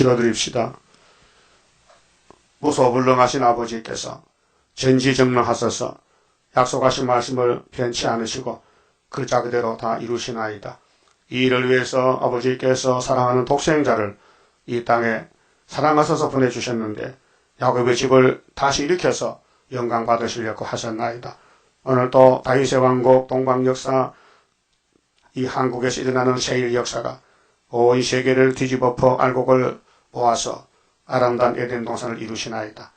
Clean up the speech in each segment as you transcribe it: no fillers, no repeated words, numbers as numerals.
기도드립시다. 무소불능하신 아버지께서 전지전능하셔서 약속하신 말씀을 변치 않으시고 글자 그대로 다 이루시나이다. 이 일을 위해서 아버지께서 사랑하는 독생자를 이 땅에 사랑하셔서 보내주셨는데 야곱의 집을 다시 일으켜서 영광 받으시려고 하셨나이다. 오늘도 다윗의 왕국 동방역사, 이 한국에서 일어나는 제1 역사가 온 세계를 뒤집어퍼 알곡을 모아서 아름다운 에덴 동산을 이루시나이다.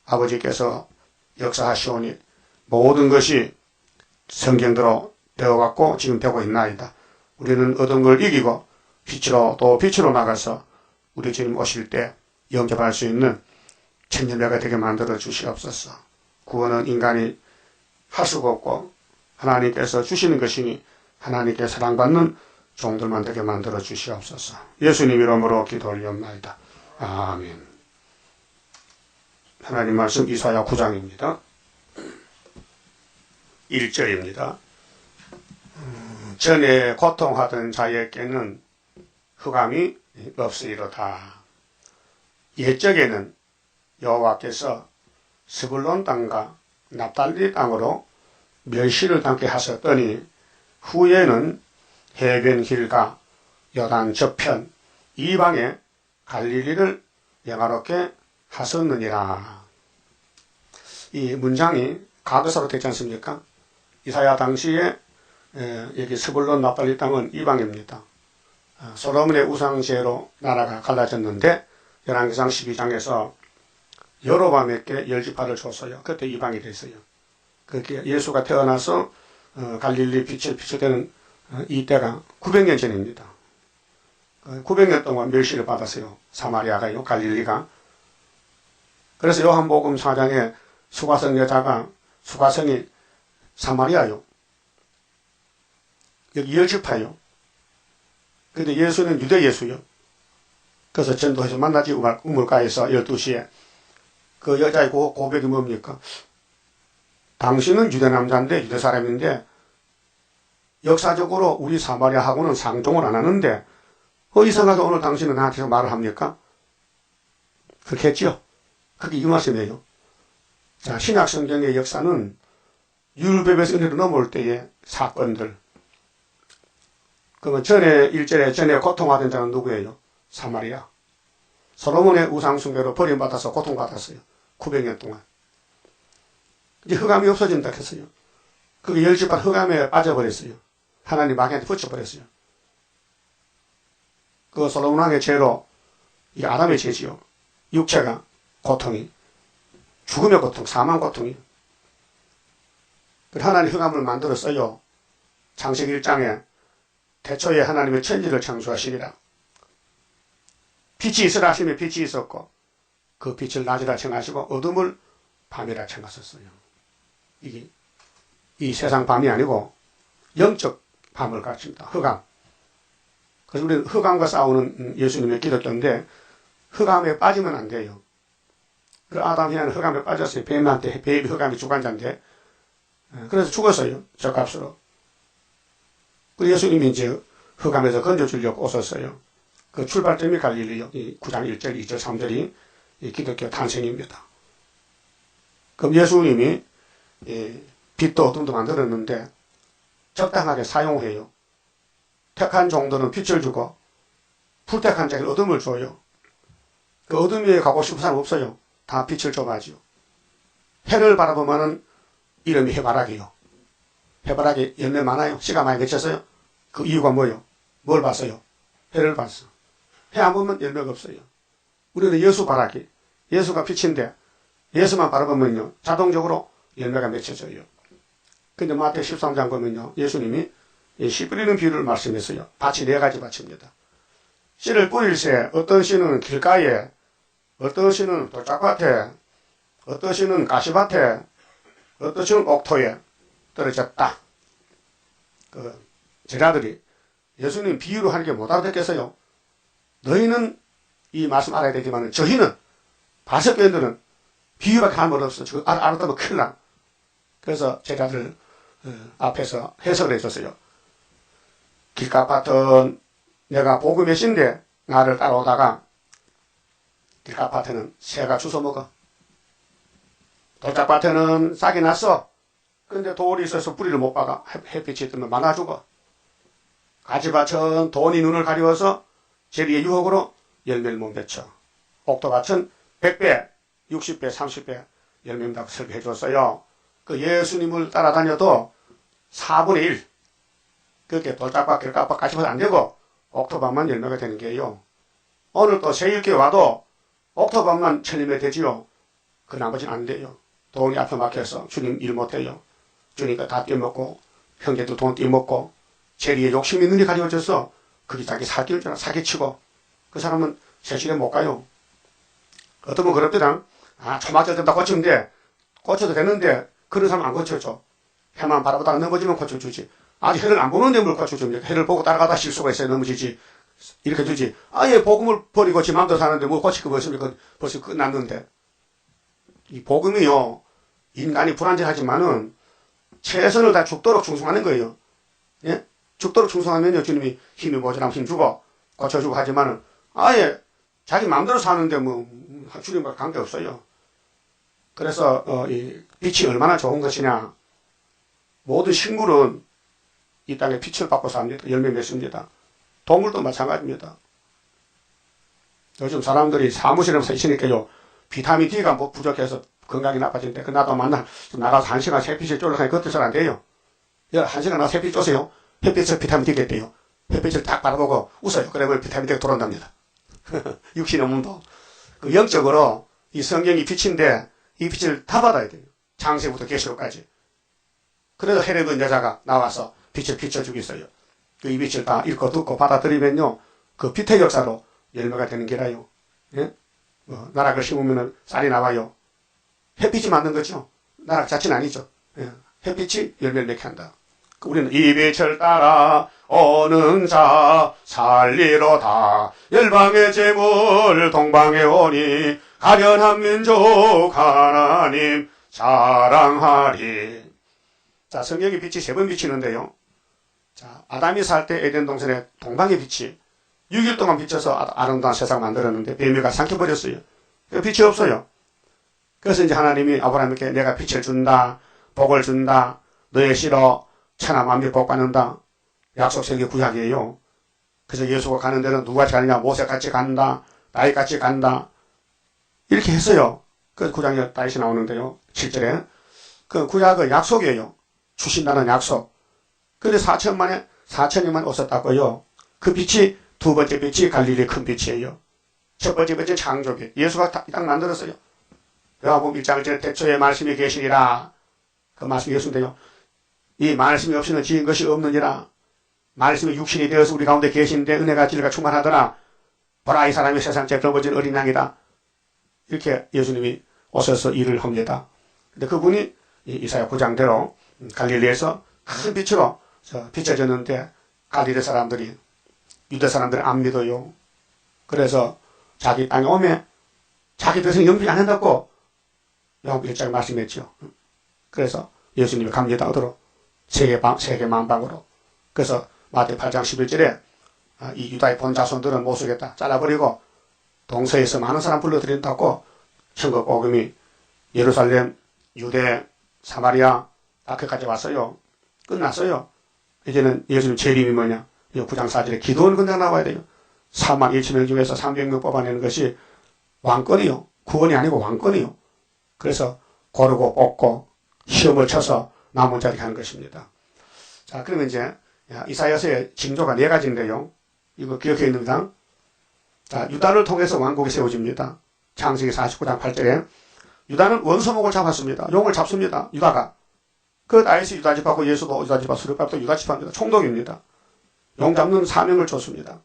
아버지께서 역사하시오니 모든 것이 성경대로 되어갔고 지금 되고 있나이다. 우리는 얻은 걸 이기고 빛으로 또 빛으로 나가서 우리 주님 오실 때 영접할 수 있는 천년배가 되게 만들어 주시옵소서. 구원은 인간이 할 수가 없고 하나님께서 주시는 것이니 하나님께 사랑받는 종들만 되게 만들어 주시옵소서. 예수님 이름으로 기도 올리옵나이다. 아멘. 하나님 말씀 이사야 9장입니다. 1절입니다. 전에 고통하던 자에게는 흑암이 없으리로다. 옛적에는 여호와께서 스불론 땅과 납달리 땅으로 멸시를 당케 하셨더니 후에는 해변 길과 요단 저편 이방에 갈릴리를 영화롭게 하셨느니라. 이 문장이 가거사로 되지 않습니까? 이사야 당시에 여기 스불론 납달리 땅은 이방입니다. 솔로몬의 우상제로 나라가 갈라졌는데 열왕기상 12장에서 여로보암에게 10지파를 줬어요. 그때 이방이 됐어요. 그렇게 예수가 태어나서 갈릴리 빛을 비춰대는 이때가 900년 전입니다. 900년 동안 멸시를 받았어요. 사마리아가요, 갈릴리가. 그래서 요한복음 4장에 수가성 여자가, 수가성이 사마리아요. 여기 10지파요. 근데 예수는 유대 예수요. 그래서 전도해서 만나지 우물가에서 12시에 그 여자의 고백이 뭡니까? 당신은 유대 남자인데, 유대 사람인데, 역사적으로 우리 사마리아하고는 상종을 안 하는데, 이상하게 오늘 당신은 나한테 말을 합니까? 그렇게 했죠? 그게 이 말씀이에요. 자, 신약 성경의 역사는 율법에서 은혜로 넘어올 때의 사건들. 그러면 전에 1절에 전에 고통하던 자는 누구예요? 사마리아. 솔로몬의 우상숭배로 버림받아서 고통받았어요. 900년 동안. 이제 흑암이 없어진다 했어요. 그게 10지파 흑암에 빠져버렸어요. 하나님 마귀한테 붙여버렸어요. 그 솔로몬 왕의 죄로 이 아담의 죄지요. 육체가 고통이, 죽음의 고통, 사망 고통이. 하나님 흑암을 만들었어요. 창세기 1장에 태초에 하나님의 천지를 창조하시니라. 빛이 있으라 하시면 빛이 있었고 그 빛을 낮이라稱하시고 어둠을 밤이라稱하셨어요. 이게 이 세상 밤이 아니고 영적 밤을 가르칩니다. 흑암. 그래서 우리는 흑암과 싸우는 예수님의 기독교인데 흑암에 빠지면 안 돼요. 그 아담이는 흑암에 빠졌어요. 뱀한테, 뱀이 흑암이 주관자인데 그래서 죽었어요. 죗값으로. 그 예수님이 이제 흑암에서 건져주려고 오셨어요. 그 출발점이 갈릴리요. 9장 1절, 2절, 3절이 기독교 탄생입니다. 그럼 예수님이 빛도 어둠도 만들었는데 적당하게 사용해요. 택한 종들은 빛을 주고 불택한 자에게 어둠을 줘요. 그 어둠 위에 가고 싶은 사람 없어요. 다 빛을 줘가지고. 해를 바라보면은 이름이 해바라기요. 해바라기 열매 많아요. 씨가 많이 맺혔어요. 그 이유가 뭐예요? 뭘 봤어요? 해를 봤어. 해 안 보면 열매가 없어요. 우리는 예수 바라기. 예수가 빛인데 예수만 바라보면요. 자동적으로 열매가 맺혀져요. 근데 마태 13장 보면요. 예수님이 씨 뿌리는 비유를 말씀했어요. 밭이 4가지 밭입니다. 씨를 뿌릴 새 어떤 씨는 길가에, 어떤 씨는 돌짝밭에, 어떤 씨는 가시밭에, 어떤 씨는 옥토에 떨어졌다. 그 제자들이 예수님 비유로 하는 게 못 알아듣겠어요. 너희는 이 말씀 알아야 되지만 저희는 바석교인들은 비유밖에 할 말 없어. 저거 알아듣면 큰일 나. 그래서 제자들 앞에서 해석을 해줬어요. 길가밭은 내가 복음의 신데 나를 따라오다가 길가밭에는 새가 주워 먹어. 돌짝밭에는 싹이 났어. 근데 돌이 있어서 뿌리를 못 박아. 햇빛이 뜨면 많아 죽어. 가지밭은 돈이 눈을 가리워서 재리의 유혹으로 열매를 못 맺혀. 옥토밭은 100배, 60배, 30배 열매입니다. 설계해 줬어요. 그 예수님을 따라다녀도 4분의 1. 그렇게 돌짝밭, 길가밭, 가지밭 안 되고 옥토밭만 열매가 되는 게요. 오늘 또 세일교회 와도 옥토밭만 천리매 되지요. 그 나머지는 안 돼요. 돈이 앞에 막혀서 주님 일 못해요. 주니까 다 떼먹고 형제도 돈 떼먹고 재리에 욕심이 눈이 가려져서 그게 자기 사기를 줄 사기치고 그 사람은 세실에 못 가요. 어떤 분 그럽니다. 초막절 된다 고치면 돼. 고쳐도 되는데 그런 사람 안 고쳐줘. 해만 바라보다가 넘어지면 고쳐주지. 아직 해를 안 보는데 뭘 고쳐줍니까? 해를 보고 따라가다 실수가 있어야 넘어지지. 이렇게 주지. 아예 복음을 버리고 지 마음대로 사는데 뭘 고칠 거 뭐 있습니까? 벌써 끝났는데. 이 복음이요. 인간이 불완전하지만은 최선을 다 죽도록 충성하는 거예요. 예? 죽도록 충성하면요. 주님이 힘이 모자라면 힘 주고 고쳐주고 하지만은 아예 자기 마음대로 사는데 뭐 주님과 관계없어요. 그래서 이 빛이 얼마나 좋은 것이냐. 모든 식물은 이 땅에 빛을 받고 삽니다. 열매 맺습니다. 동물도 마찬가지입니다. 요즘 사람들이 사무실에서 있으니까요. 비타민 D가 뭐 부족해서 건강이 나빠지는데 그 나도 만날 나가서 1시간 햇빛을 쬐려고 그것도 잘 안 돼요. 1시간 나가서 햇빛 쬐세요. 햇빛을 비타민 D가 있대요. 햇빛을 딱 바라보고 웃어요. 그러면 비타민 D가 들어온답니다. 육신의 몸도. 그 영적으로 이 성경이 빛인데 이 빛을 다 받아야 돼요. 창세부터 계시록까지. 그래서 헤롯은 여자가 나와서 빛을 비춰주고 있어요. 그 이 빛을 다 읽고 듣고 받아들이면요. 그 빛의 역사로 열매가 되는 게라요. 예? 나락을 심으면 쌀이 나와요. 햇빛이 만든 거죠. 나락 자체는 아니죠. 예. 햇빛이 열매를 맺게 한다. 우리는 이 빛을 따라 오는 자 살리로다. 열방의 재물 동방에 오니 가련한 민족 하나님 자랑하리. 자, 성경의 빛이 3번 비치는데요. 자, 아담이 살 때 에덴 동산에 동방의 빛이 6일 동안 비쳐서 아름다운 세상 만들었는데 뱀이가 삼켜버렸어요. 빛이 없어요. 그래서 이제 하나님이 아브라함에게 내가 빛을 준다, 복을 준다, 너의 씨로 천하 만민 복 받는다. 약속 세계 구약이에요. 그래서 예수가 가는 데는 누가 같이 가느냐, 모세같이 간다, 다윗같이 간다. 이렇게 했어요. 그 구약에 다윗이 나오는데요. 7절에. 그 구약은 약속이에요. 주신다는 약속. 그런데 4천년만 없었다고요. 그 빛이 두 번째 빛이 갈릴리 큰 빛이에요. 첫 번째 빛은 창조기. 예수가 딱 만들었어요. 요한복음 1장 1절에 태초에 말씀이 계시니라. 그 말씀이 예수인데요. 이 말씀이 없이는 지은 것이 없느니라. 말씀이 육신이 되어서 우리 가운데 계신데 은혜가 진리가 충만하더라. 보라 이 사람이 세상 제일 넓어진 어린 양이다. 이렇게 예수님이 오셔서 일을 합니다. 근데 그분이 이사야 9장대로 갈릴리에서 큰 빛으로 비춰졌는데 갈릴리 사람들이 유대 사람들이 안 믿어요. 그래서 자기 땅에 오면 자기 백성이 영접이 안 한다고 요한복음 1장 말씀했죠. 그래서 예수님이 갑니다. 어디로? 세계 만방으로. 그래서 마태 8장 11절에 이 유다의 본 자손들은 못 쓰겠다. 잘라버리고 동서에서 많은 사람 불러들인다고 천국 복음이 예루살렘, 유대, 사마리아, 다크까지 왔어요. 끝났어요. 이제는 예수님 재림이 뭐냐? 9장 4절에 기도원 군대가 나와야 돼요. 4만 1천 명 중에서 300명 뽑아내는 것이 왕권이요. 구원이 아니고 왕권이요. 그래서 고르고 뽑고 시험을 쳐서 남은 자리게 하는 것입니다. 자, 그러면 이제 이사야서의 징조가 4가지인데요. 이거 기억해 있는다. 자, 유다를 통해서 왕국이 세워집니다. 창세기 49장 8절에 유다는 원소목을 잡았습니다. 용을 잡습니다. 유다가. 그 다윗이 유다 집하고 예수도 유다 집하, 수르밥도 유다 집합니다. 총독입니다. 용 잡는 사명을 줬습니다.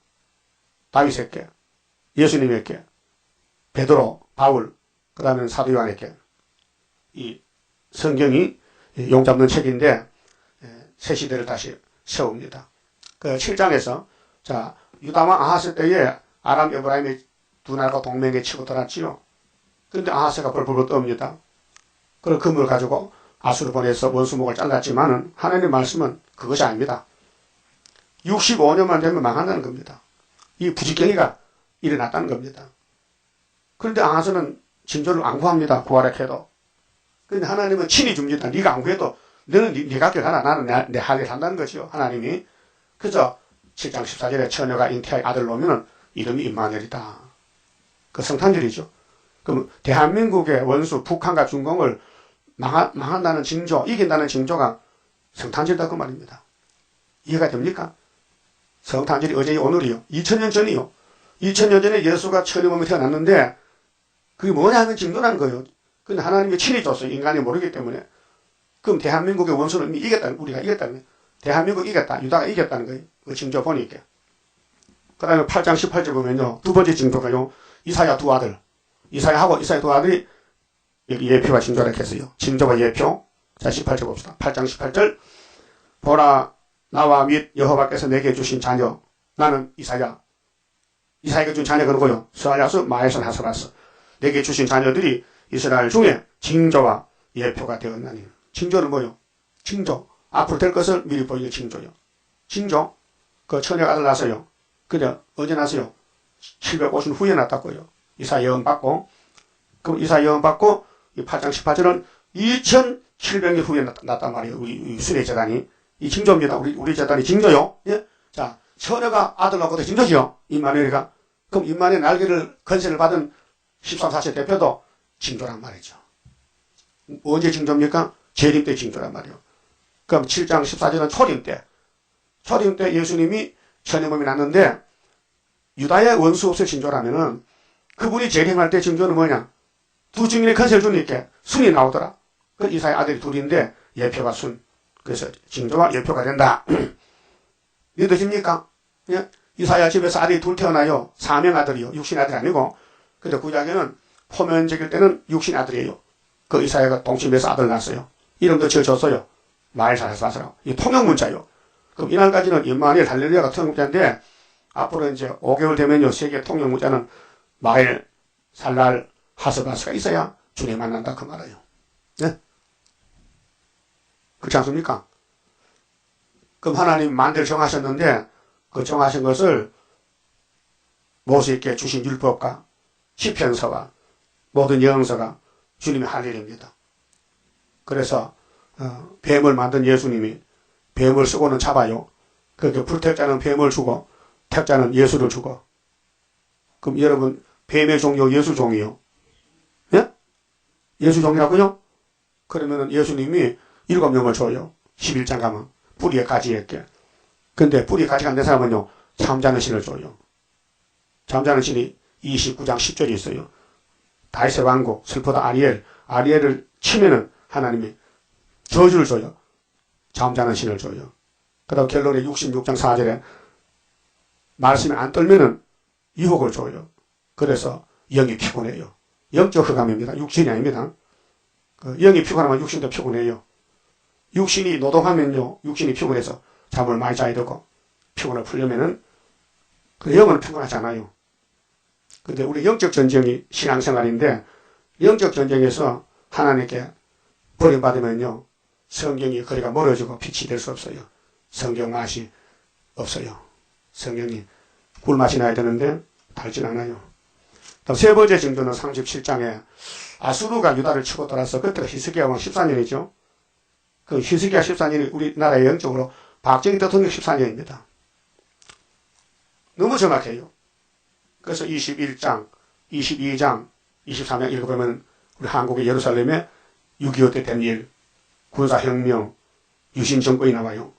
다윗에게, 예수님에게, 베드로, 바울, 그 다음에 사도 요한에게. 이 성경이 용 잡는 책인데 새 시대를 다시 세웁니다. 그 7장에서 자 유다와 아하스 때에 아람 에브라임이 두 나라가 동맹에 치고 들었지요. 그런데 아하스가 벌벌 떱니다. 그런 금을 가지고 아수르 보내서 원수목을 잘랐지만은 하나님의 말씀은 그것이 아닙니다. 65년만 되면 망한다는 겁니다. 이 부지경이가 일어났다는 겁니다. 그런데 아하스는 징조를 안 구합니다. 구하라 해도. 근데 하나님은 친히 줍니다. 네가 안 구해도 너는 네가 길 가라. 나는 내 할 일 한다는 거죠. 하나님이. 그저 7장 14절에 처녀가 잉태할 아들 놓으면 이름이 임마누엘이다. 그 성탄절이죠. 그럼 대한민국의 원수 북한과 중공을 망한다는 징조, 이긴다는 징조가 성탄절이다 그 말입니다. 이해가 됩니까? 성탄절이 어제 오늘이요. 2000년 전이요. 2000년 전에 예수가 처녀 몸에 태어났는데 그게 뭐냐 하는 징조라는 거예요. 근데 하나님이 친히 줬어요. 인간이 모르기 때문에. 그럼 대한민국의 원수는 이미 이겼다. 우리가 이겼다는 거예요. 대한민국 이겼다. 유다가 이겼다는 거예요. 그 징조 보니까. 그 다음에 8장 18절 보면요. 두 번째 징조가요. 이사야 두 아들. 이사야 두 아들이 여기 예표와 징조라 했어요. 징조와 예표. 자, 18절 봅시다. 8장 18절. 보라, 나와 및 여호와께서 내게 주신 자녀. 나는 이사야가 준 자녀가 누구요? 스알야스, 마에선, 하스라스. 내게 주신 자녀들이 이스라엘 중에 징조와 예표가 되었나니. 징조는 뭐요? 징조. 앞으로 될 것을 미리 보이는 징조요. 징조. 그 처녀가 아들 낳았어요. 근데 언제 낳았어요? 750 후에 낳았다고요. 이사 예언 받고. 그럼 이사 예언 받고 이 8장 18절은 2700년 후에 낳았단 말이에요. 우리 수레 재단이. 이 징조입니다. 우리 재단이 징조요. 예? 자, 처녀가 아들 낳고도 징조지요. 임마누엘이가. 그럼 임마누엘 날개를 건세를 받은 13, 4세 대표도 징조란 말이죠. 언제 징조입니까? 재림 때 징조란 말이에요. 그럼 7장 14절은 초림 때. 초림 때 예수님이 처녀 몸이 났는데 유다의 원수 없을 징조라면은 그분이 재림할 때 징조는 뭐냐? 두 증인의 건세를 주니까 순이 나오더라. 그 이사의 아들이 둘인데 예표가 순. 그래서 징조와 예표가 된다. 믿으십니까? 예? 이사야 집에서 아들이 둘 태어나요. 사명 아들이요. 육신 아들이 아니고. 근데 구약에는 포면적일 때는 육신 아들이에요. 그 이사야가 동침에서 아들 낳았어요. 이름도 지어줬어요. 마엘살라스라. 이 통역문자요. 그럼 이날까지는 임마누엘 할렐루야가 통역문자인데 앞으로 이제 5개월 되면요. 세계 통역문자는 마엘, 살랄, 하스바스가 있어야 주님 만난다 그 말이에요. 네? 그렇지 않습니까? 그럼 하나님 만들 정하셨는데 그 정하신 것을 모세에게 주신 율법과 시편서와 모든 영서가 주님의 할 일입니다. 그래서 뱀을 만든 예수님이 뱀을 쓰고는 잡아요. 그렇게 불택자는 뱀을 주고 택자는 예수를 주고. 그럼 여러분 뱀의 종이요 예수 종이요? 예? 예수 종이라고요? 그러면은 예수님이 7명을 줘요. 11장 가면 뿌리에 가지에 있게. 근데 뿌리에 가지가 안 된 사람은요 잠자는 신을 줘요. 잠자는 신이 29장 10절이 있어요. 다윗의 왕국 슬퍼다 아리엘을 치면은 하나님이 저주를 줘요. 잠자는 신을 줘요. 그 다음 결론에 66장 4절에 말씀에 안 떨면은 유혹을 줘요. 그래서 영이 피곤해요. 영적 흑암입니다. 육신이 아닙니다. 영이 피곤하면 육신도 피곤해요. 육신이 노동하면요 육신이 피곤해서 잠을 많이 자야 되고 피곤을 풀려면은 그 영은 피곤하지 않아요. 근데 우리 영적 전쟁이 신앙생활인데 영적 전쟁에서 하나님께 버림받으면요 성경이 거리가 멀어지고 빛이 될 수 없어요. 성경 맛이 없어요. 성경이 꿀맛이 나야 되는데 달진 않아요. 다음 세 번째 징조는 37장에 아수르가 유다를 치고 돌아서 그때가 히스기야 왕 14년이죠. 그 히스기야 14년이 우리나라의 영적으로 박정희 대통령 14년입니다. 너무 정확해요. 그래서 21장, 22장, 23장 읽어보면 우리 한국의 예루살렘에 6.25 때 된 일, 군사혁명, 유신정권이 나와요.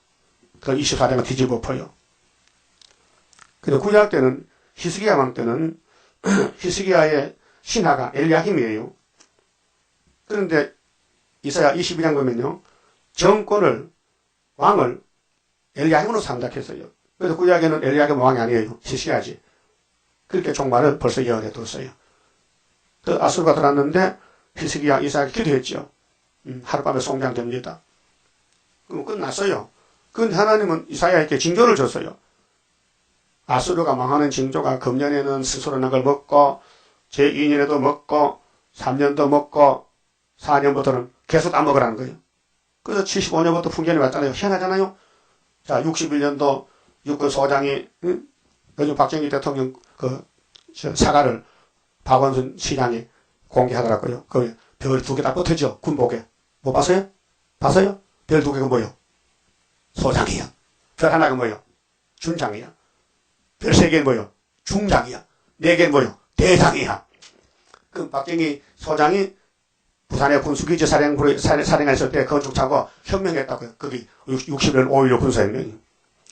그 24장은 뒤집어 엎어요. 근데 구약 때는 히스기야 왕 때는 히스기야의 신하가 엘리야김이에요. 그런데 이사야 22장 보면요. 정권을, 왕을 엘리야김으로 상작했어요. 그래서 구약에는 엘리야김 왕이 아니에요. 히스기야지. 그렇게 종말을 벌써 예언해 뒀어요. 그 아수르가 들어왔는데 히스기야 이사야가 기도했죠. 하룻밤에 송장됩니다. 그럼 끝났어요. 근데 하나님은 이사야에게 징조를 줬어요. 아수르가 망하는 징조가 금년에는 스스로 난 걸 먹고 제2년에도 먹고 3년도 먹고 4년부터는 계속 안 먹으라는 거예요. 그래서 75년부터 풍년이 왔잖아요. 희한하잖아요. 자, 61년도 육군 소장이 요즘 박정희 대통령 그 사과를 박원순 시장이 공개하더라고요. 그 별 두 개 다 붙어죠. 군복에. 못 봤어요? 봤어요? 별 두 개가 뭐요? 소장이야. 별 하나가 뭐요? 준장이야. 별 세 개는 뭐요? 중장이야. 네 개는 뭐요? 대장이야. 그 박정희 소장이 부산에 군수기지 사령했을 때 건축차고 혁명했다고요. 거기 61년 5.16 군사혁명이.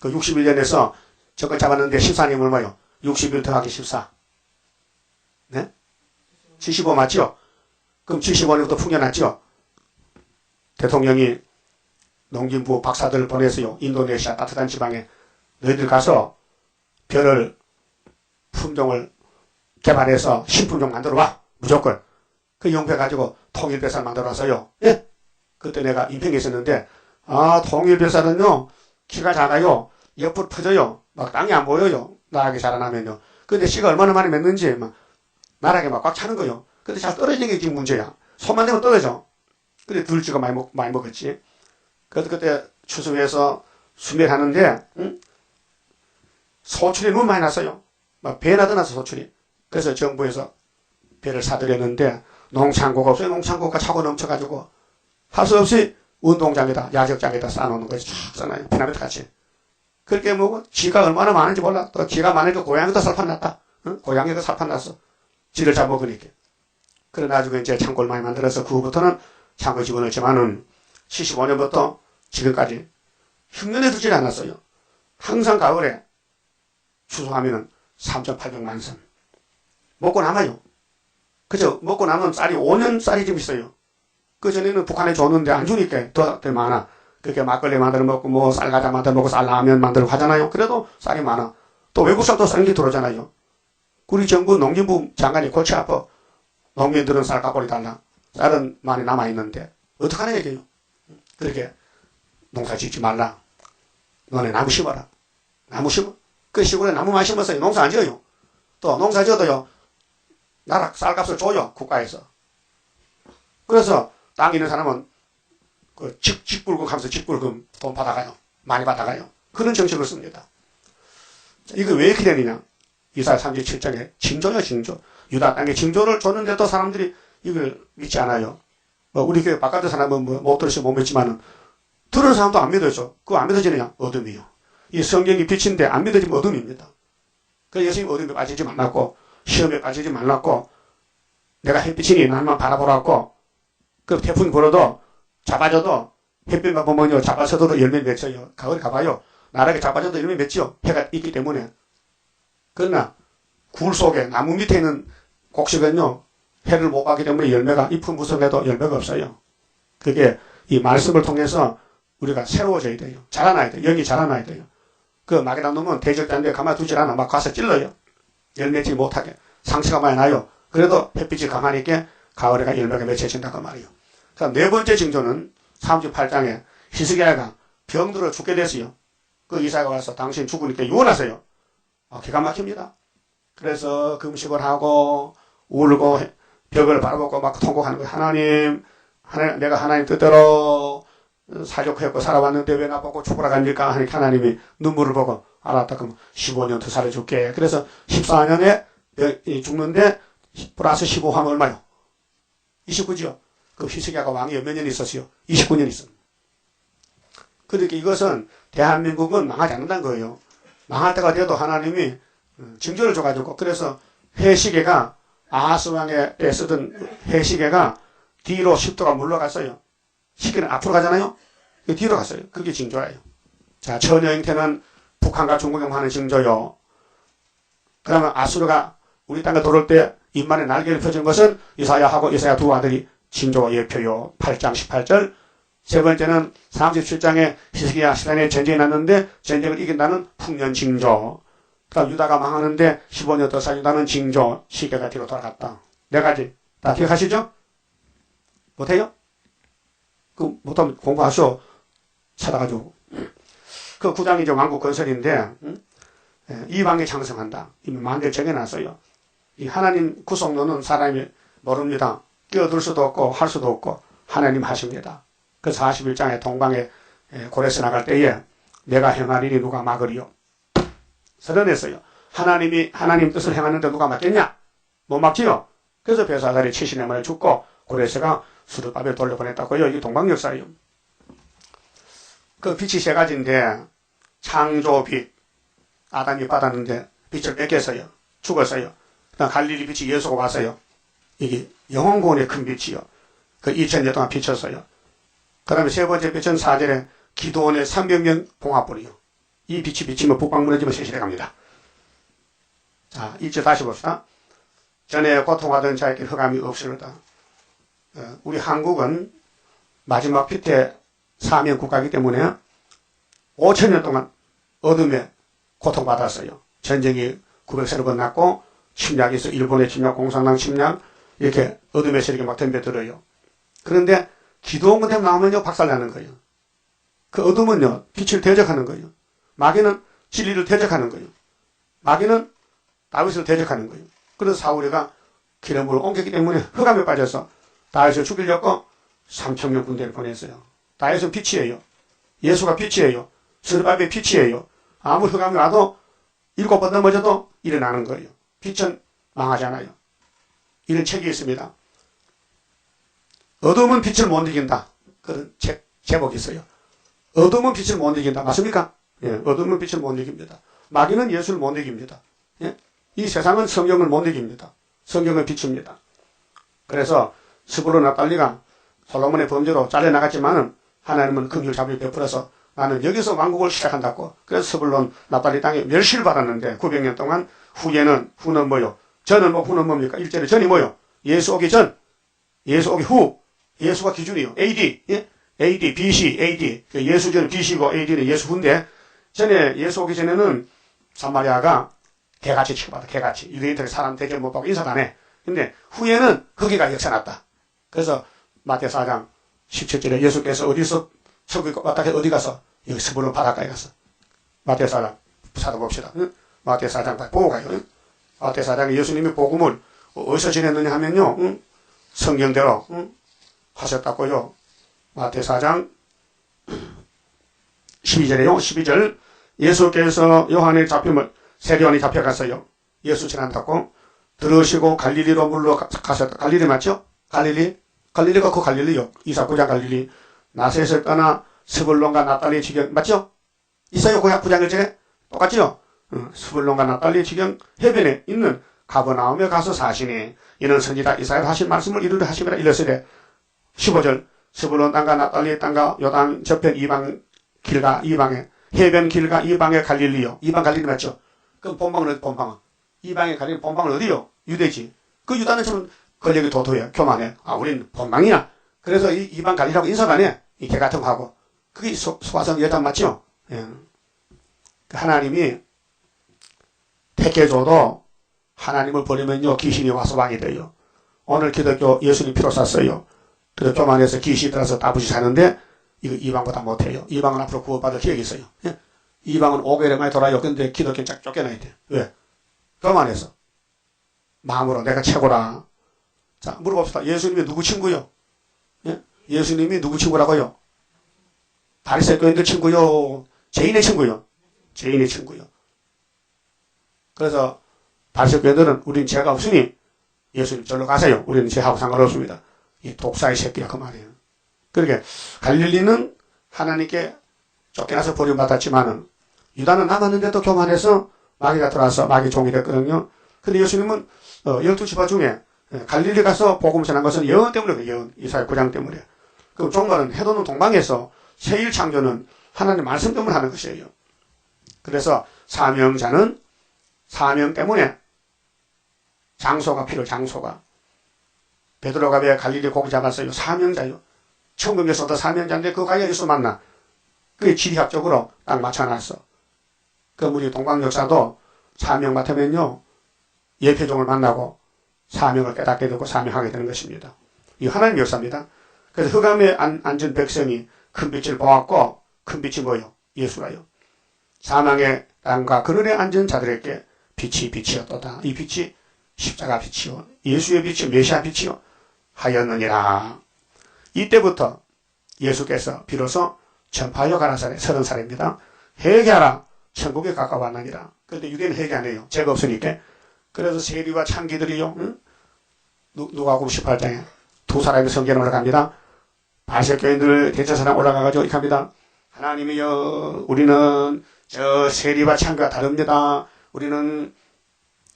그 61년에서 정권 잡았는데 14년 얼마요? 61 더하기 14. 네? 75 맞죠? 그럼 75년부터 풍년났죠? 대통령이 농진부 박사들을 보내서요. 인도네시아 따뜻한 지방에 너희들 가서 별을 품종을 개발해서 신품종 만들어와. 무조건. 그 용패가지고 통일별사를 만들어왔어요. 예? 그때 내가 인평에 있었는데, 통일별사는요, 키가 작아요. 옆으로 퍼져요. 막 땅이 안 보여요. 나락이 자라나면요. 근데 씨가 얼마나 많이 맺는지, 막, 나락에 막 꽉 차는 거요. 근데 잘 떨어지는 게 지금 문제야. 손만 대면 떨어져. 근데 들쥐가 많이 먹었지. 그래서 그때 추수해서 수멸하는데, 응? 소출이 너무 많이 났어요. 막 배나 떠나서 소출이. 그래서 정부에서 배를 사들였는데, 농창고가 없어요. 농창고가 차고 넘쳐가지고, 할 수 없이 운동장에다, 야적장에다 쌓아놓는 거지. 쫙 쌓아놔요. 피라미드 같이. 그렇게 뭐, 쥐가 얼마나 많은지 몰라. 또 쥐가 많으니까 고양이도 살판 났다. 응? 고양이가 살판 났어. 쥐를 잡아먹으니까. 그래 나중에 이제 창고를 많이 만들어서 그 후부터는 창고에 집어넣지만은 75년부터 지금까지 흉년에 들지 않았어요. 항상 가을에 추수하면은 3,800만 선. 먹고 남아요. 그죠? 먹고 남은 쌀이 5년 쌀이 좀 있어요. 그전에는 북한에 줬는데 안 주니까 더 많아. 그렇게 막걸리 만들어 먹고 뭐 쌀과자 만들어 먹고 쌀라면 만들어 하잖아요. 그래도 쌀이 많아. 또 외국 쌀도 싼 게 들어오잖아요. 우리 정부 농진부 장관이 골치 아파. 농민들은 쌀 값벌이 달라. 쌀은 많이 남아있는데 어떡하냐 얘기예요. 그렇게 농사 짓지 말라. 너네 나무 심어라. 나무 심어. 그 시골에 나무만 심었어요. 농사 안 지어요. 또 농사 지어도요. 나라 쌀값을 줘요. 국가에서. 그래서 땅 있는 사람은 그 직불금 하면서 직불금 돈 받아가요. 많이 받아가요. 그런 정책을 씁니다. 이거 왜 이렇게 되느냐. 이사야 37장에 징조야 징조. 유다 땅에 징조를 줬는데도 사람들이 이걸 믿지 않아요. 우리 교회 바깥의 사람은 못 들으시면 못 믿지만은 들은 사람도 안 믿어져. 그거 안 믿어지느냐? 어둠이요. 이 성경이 빛인데 안 믿어지면 어둠입니다. 그래서 예수님 어둠에 빠지지 말랐고 시험에 빠지지 말랐고 내가 햇빛이니 나만 바라보라고 그 태풍이 불어도 잡아줘도 햇빛만 보면요 잡아서도 열매 맺혀요. 가을에 가봐요. 나락에 잡아줘도 열매 맺죠. 해가 있기 때문에. 그러나 굴 속에 나무 밑에 있는 곡식은요 해를 못 받기 때문에 열매가 잎은 무성해도 열매가 없어요. 그게 이 말씀을 통해서 우리가 새로워져야 돼요. 자라나야 돼요. 영이 자라나야 돼요. 그 마게다 놈은 대적자인데 가만두질 않아. 막 가서 찔러요. 열매지 못하게. 상처가 많이 나요. 그래도 햇빛이 가만히 있게 가을에가 열매가 맺혀진다고 말이에요. 자, 네 번째 징조는 38장에 히스기야가 병들어 죽게 됐어요. 그 이사가 와서 당신 죽으니까 유언하세요. 기가 막힙니다. 그래서 금식을 하고 울고 벽을 바라보고 막 통곡하는 거예요. 하나님, 내가 하나님 뜻대로 사족했고 살아왔는데 왜 나보고 죽으라 갑니까? 하니까 하나님이 눈물을 보고 알았다. 그럼 15년 더 살아줄게. 그래서 14년에 죽는데 플러스 15하면 얼마요? 29죠. 그 히스기야가 왕이 몇 년 있었어요? 29년 있었어요. 그러니까 이것은 대한민국은 망하지 않는다는 거예요. 망할 때가 돼도 하나님이 징조를 줘가지고 그래서 해시계가 아하스 왕의 때 쓰던 해시계가 뒤로 10도가 물러갔어요. 시계는 앞으로 가잖아요. 뒤로 갔어요. 그게 징조예요. 자, 처녀 형태는 북한과 중국에 하는 징조요. 그러면 아수르가 우리 땅에 들어올 때 입만에 날개를 펴준 것은 이사야하고 이사야 두 아들이 징조 예표요. 8장 18절. 세 번째는 37장에 히스기야 시간에 전쟁이 났는데 전쟁을 이긴다는 풍년 징조. 그다음 유다가 망하는데 15년 더 살린다는 징조. 시계가 뒤로 돌아갔다. 네 가지. 다 기억하시죠? 못해요? 못하면 공부하시오. 찾아가지고. 그 9장이 이제 왕국 건설인데, 이 왕이 창성한다. 이미 만대 정해놨어요. 이 하나님 구속론은 사람이 모릅니다. 끼어들 수도 없고, 할 수도 없고, 하나님 하십니다. 그 41장에 동방에 고레스 나갈 때에 내가 행하리니 누가 막으리요. 서른했어요. 하나님 뜻을 행하는데 누가 막겠냐? 못 막지요. 그래서 벨사살이 70년 만에 죽고 고레스가 수르바벨 돌려보냈다고요. 이게 동방역사예요. 그 빛이 세 가지인데 창조빛, 아담이 받았는데 빛을 뺏겼어요. 죽었어요. 그다음 갈릴리 빛이 예수가 왔어요. 이게 영혼구원의 큰 빛이요. 그 2000년 동안 비쳤어요. 그 다음에 세 번째 빛은 4절에 기도원의 300명 봉합불이요. 이 빛이 비치면 북방 무너지면 세실해 갑니다. 자, 1절 다시 봅시다. 전에 고통하던 자에게 흑암이 없으리다. 우리 한국은 마지막 피태 사명 국가이기 때문에 5000년 동안 어둠에 고통받았어요. 전쟁이 900번 났고 침략이 있어 일본의 침략, 공산당 침략 이렇게 어둠의 세력이 막 덤벼들어요. 그런데 기도원 같은 나오면요 박살나는 거예요. 그 어둠은요 빛을 대적하는 거예요. 마귀는 진리를 대적하는 거예요. 마귀는 다윗을 대적하는 거예요. 그래서 사울이가 기름부를 옮겼기 때문에 흑암에 빠져서 다윗을 죽이려고 3,000명 군대를 보냈어요. 다윗은 빛이에요. 예수가 빛이에요. 스르바벨이 빛이에요. 아무 흑암이 와도 7번 넘어져도 일어나는 거예요. 빛은 망하잖아요. 이런 책이 있습니다. 어둠은 빛을 못 이긴다. 그런 제목이 있어요. 어둠은 빛을 못 이긴다. 맞습니까? 예, 어둠은 빛을 못 이깁니다. 마귀는 예수를 못 이깁니다. 예? 이 세상은 성경을 못 이깁니다. 성경은 빛입니다. 그래서 스불론 납달리가 솔로몬의 범죄로 잘려나갔지만은 하나님은 긍휼 자비를 베풀어서 나는 여기서 왕국을 시작한다고. 그래서 스불론 납달리 땅에 멸시를 받았는데 900년 동안 후는 뭐요? 전은 뭐 후는 뭡니까? 일절에 전이 뭐요? 예수 오기 전, 예수 오기 후, 예수가 기준이요. AD, 예? AD, BC, AD. 예수 전 BC고 AD는 예수 후인데 전에 예수 오기 전에는 사마리아가 개같이 취급받아. 개같이. 유대인들이 사람 대접 못 받고 인사도 안 해. 근데 후에는 거기가 역사났다. 그래서 마태오 4장 17절에 예수께서 어디서 서구 왔다 어디 가서 여기 스불론 바닷가에 가서 마태오 4장 찾아봅시다. 응? 마태오 4장 보고 가요. 응? 마태오 4장에 예수님이 복음을 어디서 지냈느냐 하면요. 응? 성경대로 응? 하셨다고요. 마태오 4장 12절에요. 12절 예수께서 요한의 잡힘을 세례요한이 잡혀갔어요. 예수 지난다고 들으시고 갈릴리로 물러 가셨다. 갈릴리 맞죠? 갈릴리가 그 갈릴리요. 이사 9장 갈릴리. 나셋을 떠나 스불론과 납달리 지경 맞죠? 이사야 9장 1절에 똑같죠? 스불론과 납달리 지경 해변에 있는 가버나움에 가서 사시니 이는 선지자 이사야가 하신 말씀을 이루려 하심이라 일렀으되 15절 스불론 땅과 납달리 땅과 요단 저편 이방 길과 이방에 해변 길과 이방의 갈릴리요. 이방 갈릴리 맞죠? 그럼 본방은 어디 본방은? 이방의 갈릴리 본방은 어디요? 유대지. 그 유다는 좀 권력이 도토해. 교만해. 아 우린 본방이야. 그래서 이 이방 갈릴리라고 인사도 안 해. 이 개같은 거 하고. 그게 소화성 여장 맞죠? 예. 하나님이 택해줘도 하나님을 버리면요 귀신이 와서 왕이 돼요. 오늘 기독교 예수님 피로 샀어요. 그래서 교만해서 귀신이 들어서 따부시 사는데 이거 이방보다 못해요. 이방은 앞으로 구원받을 기회가 있어요. 예? 이방은 5개월에 많이 돌아요. 근데 기독교는 쫙 쫓겨나야 돼. 왜? 교만해서. 마음으로 내가 최고라. 자 물어봅시다. 예수님이 누구 친구요? 예? 예수님이 누구 친구라고요? 바리새인 교인들 친구요? 죄인의 친구요? 죄인의 친구요. 그래서 바리새인 교인들은 우린 죄가 없으니 예수님 절로 가세요. 우리는 죄하고 상관없습니다. 이 독사의 새끼야 그 말이에요. 그러게 갈릴리는 하나님께 쫓겨나서 버림받았지만은 유다는 남았는데도 교만해서 마귀가 들어와서 마귀 종이 됐거든요. 근데 예수님은 12지파 중에 갈릴리 가서 복음 전한 것은 예언 때문에 그래요. 예언. 이사야 9장 때문에. 그럼 종말은 해도는 동방에서 새일 창조는 하나님 말씀 때문에 하는 것이에요. 그래서 사명자는 사명 때문에 장소가 필요 장소가. 베드로가 왜 갈릴리 고기 잡았어요? 사명자요. 천국에서도 사명자인데 그거 가야 예수 만나. 그게 지리학적으로 딱 맞춰놨어. 그 우리 동방 역사도 사명 맡으면요 예표종을 만나고 사명을 깨닫게 되고 사명하게 되는 것입니다. 이 하나님 역사입니다. 그래서 흑암에 앉은 백성이 큰 빛을 보았고 큰 빛이 뭐요? 예수라요. 사망의 땅과 그늘에 앉은 자들에게 빛이 빛이었도다. 이 빛이 십자가 빛이요 예수의 빛이 메시아 빛이요 하였느니라. 이때부터 예수께서 비로소 전파하여 가라사대 30살입니다. 회개하라 천국에 가까웠느니라. 그런데 유대인은 회개 안 해요. 죄가 없으니까. 그래서 세리와 창기들이요. 응? 누가복음 18장에 두 사람이 성전에 올라갑니다. 바리새교인들 대제사장 올라가가지고 이렇게 합니다. 하나님이여, 우리는 저 세리와 창과 다릅니다. 우리는